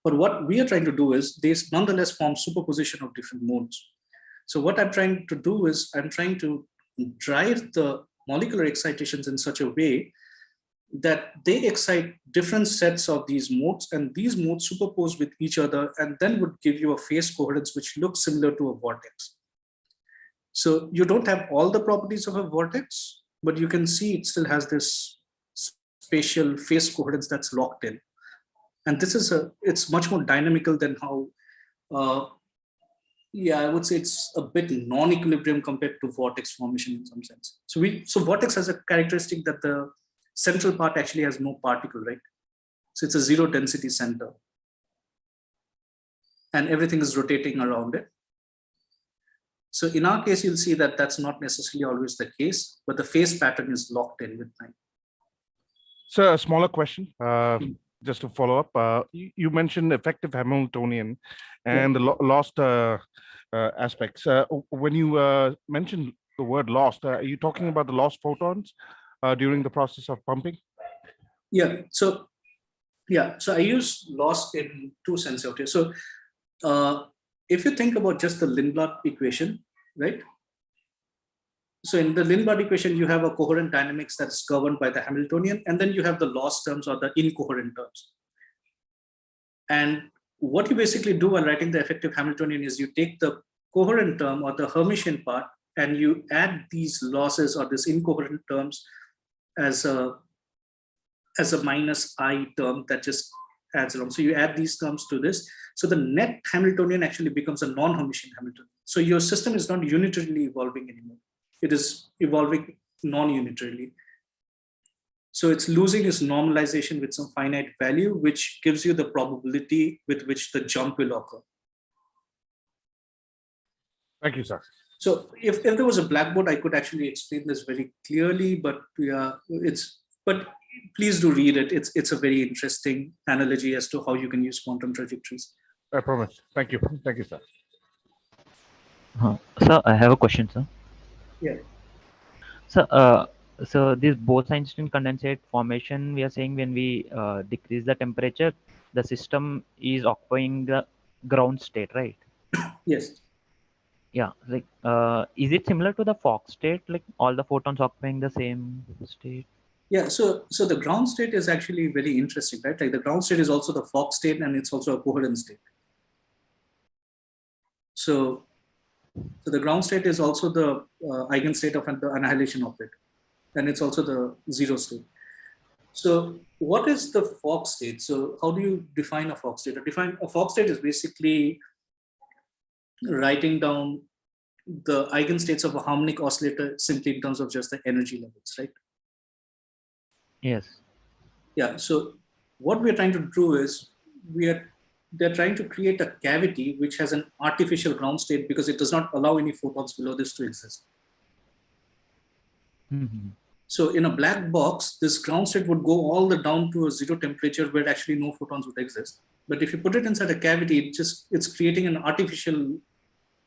[SPEAKER 1] But what we are trying to do is they nonetheless form superposition of different modes. So what I'm trying to do is I'm trying to drive the molecular excitations in such a way that they excite different sets of these modes, and these modes superpose with each other and then would give you a phase coherence which looks similar to a vortex. So you don't have all the properties of a vortex, but you can see it still has this spatial phase coherence that's locked in. And this is it's much more dynamical than how, I would say it's a bit non-equilibrium compared to vortex formation in some sense. So vortex has a characteristic that the central part actually has no particle, right? So it's a zero density center. And everything is rotating around it. So in our case, you'll see that that's not necessarily always the case, but the phase pattern is locked in with time.
[SPEAKER 4] So a smaller question, just to follow up. You mentioned effective Hamiltonian and the lost aspects. When you mentioned the word lost, are you talking about the lost photons during the process of pumping?
[SPEAKER 1] Yeah. So I use lost in two senses out here. So if you think about just the Lindblad equation, right? So in the Lindblad equation, you have a coherent dynamics that's governed by the Hamiltonian, and then you have the lost terms or the incoherent terms. And what you basically do while writing the effective Hamiltonian is you take the coherent term or the Hermitian part and you add these losses or this incoherent terms as a minus I term that just adds along. So you add these terms to this. So the net Hamiltonian actually becomes a non-Hermitian Hamiltonian. So your system is not unitarily evolving anymore. It is evolving non-unitarily. So it's losing its normalization with some finite value, which gives you the probability with which the jump will occur.
[SPEAKER 4] Thank you, sir.
[SPEAKER 1] So if there was a blackboard, I could actually explain this very clearly, but please do read it. It's a very interesting analogy as to how you can use quantum trajectories.
[SPEAKER 4] I promise. Thank you. Thank you, sir.
[SPEAKER 5] Sir, I have a question, sir.
[SPEAKER 1] Yeah.
[SPEAKER 5] So this Bose-Einstein condensate formation, we are saying when we decrease the temperature, the system is occupying the ground state, right?
[SPEAKER 1] Yes.
[SPEAKER 5] Yeah. Like, is it similar to the Fock state? Like all the photons occupying the same state?
[SPEAKER 1] Yeah. So the ground state is actually very interesting, right? Like the ground state is also the Fock state, and it's also a coherent state. So the ground state is also the eigenstate of the annihilation operator, and it's also the zero state. So what is the Fock state? So how do you define a Fock state? A Fock state is basically writing down the eigenstates of a harmonic oscillator simply in terms of just the energy levels, right?
[SPEAKER 5] Yes.
[SPEAKER 1] Yeah. So what we're trying to do is they're trying to create a cavity which has an artificial ground state because it does not allow any photons below this to exist.
[SPEAKER 5] Mm-hmm.
[SPEAKER 1] So in a black box, this ground state would go all the down to a zero temperature where actually no photons would exist. But if you put it inside a cavity, it's creating an artificial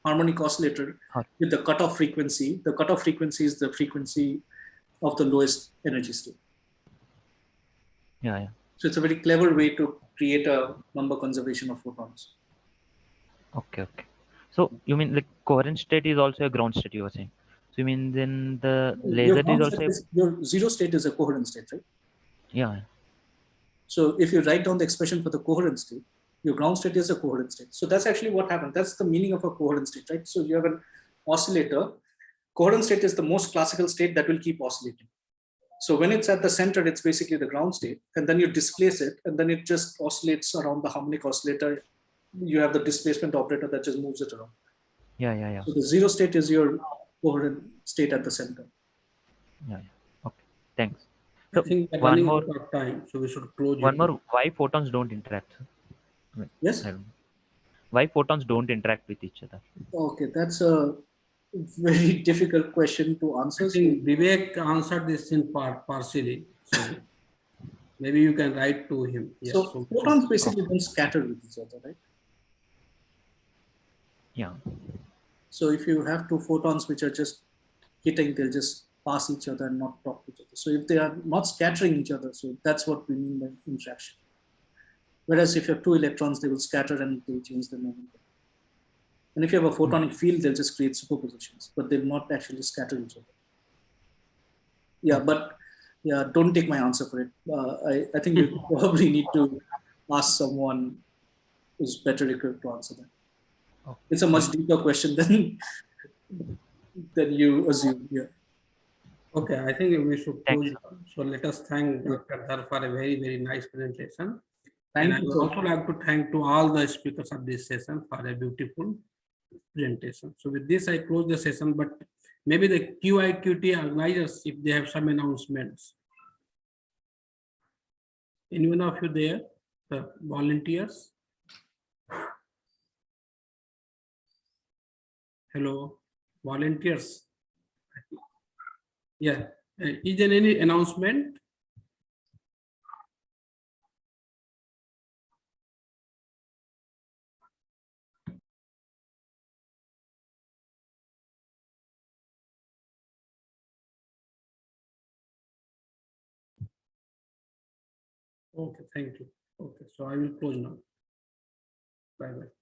[SPEAKER 1] harmonic oscillator with the cutoff frequency. The cutoff frequency is the frequency of the lowest energy state.
[SPEAKER 5] Yeah.
[SPEAKER 1] So it's a very clever way to create a number conservation of photons.
[SPEAKER 5] Okay. So you mean like coherent state is also a ground state, you were saying? So you mean then the laser is also
[SPEAKER 1] your zero state is a coherent state, right?
[SPEAKER 5] Yeah.
[SPEAKER 1] So if you write down the expression for the coherent state, your ground state is a coherent state. So that's actually what happened. That's the meaning of a coherent state, right? So you have an oscillator. Coherent state is the most classical state that will keep oscillating. So when it's at the center, it's basically the ground state, and then you displace it, and then it just oscillates around the harmonic oscillator. You have the displacement operator that just moves it around.
[SPEAKER 5] Yeah.
[SPEAKER 1] So the zero state is your coherent state at the center.
[SPEAKER 5] Yeah. Okay. Thanks.
[SPEAKER 2] I think we're running out of time, so we should close.
[SPEAKER 5] One more. Why photons don't interact?
[SPEAKER 1] Yes.
[SPEAKER 5] Why photons don't interact with each other?
[SPEAKER 1] Okay, that's a very difficult question to answer.
[SPEAKER 2] I think Vivek answered this in partially. So maybe you can write to him. Yes.
[SPEAKER 1] So photons basically don't scatter with each other, right?
[SPEAKER 5] Yeah.
[SPEAKER 1] So if you have two photons which are just hitting, they'll just pass each other and not talk to each other. So if they are not scattering each other, so that's what we mean by interaction. Whereas if you have two electrons, they will scatter and they'll change the momentum. And if you have a photonic field, they'll just create superpositions, but they'll not actually scatter each other. Yeah, but yeah, don't take my answer for it. I think you probably need to ask someone who's better equipped to answer that.
[SPEAKER 5] Okay.
[SPEAKER 1] It's a much deeper question than you assume. Yeah.
[SPEAKER 2] Okay, I think we should
[SPEAKER 5] Thank
[SPEAKER 2] close. So let us thank Dr. Dhar for a very, very nice presentation.
[SPEAKER 1] Thank
[SPEAKER 2] And I
[SPEAKER 1] you.
[SPEAKER 2] would also like to thank to all the speakers of this session for a beautiful presentation. So with this, I close the session, but maybe the QIQT organizers, if they have some announcements. Anyone of you there, the volunteers? Hello, volunteers. Yeah, is there any announcement? Okay, thank you. Okay, so I will close now. Bye bye.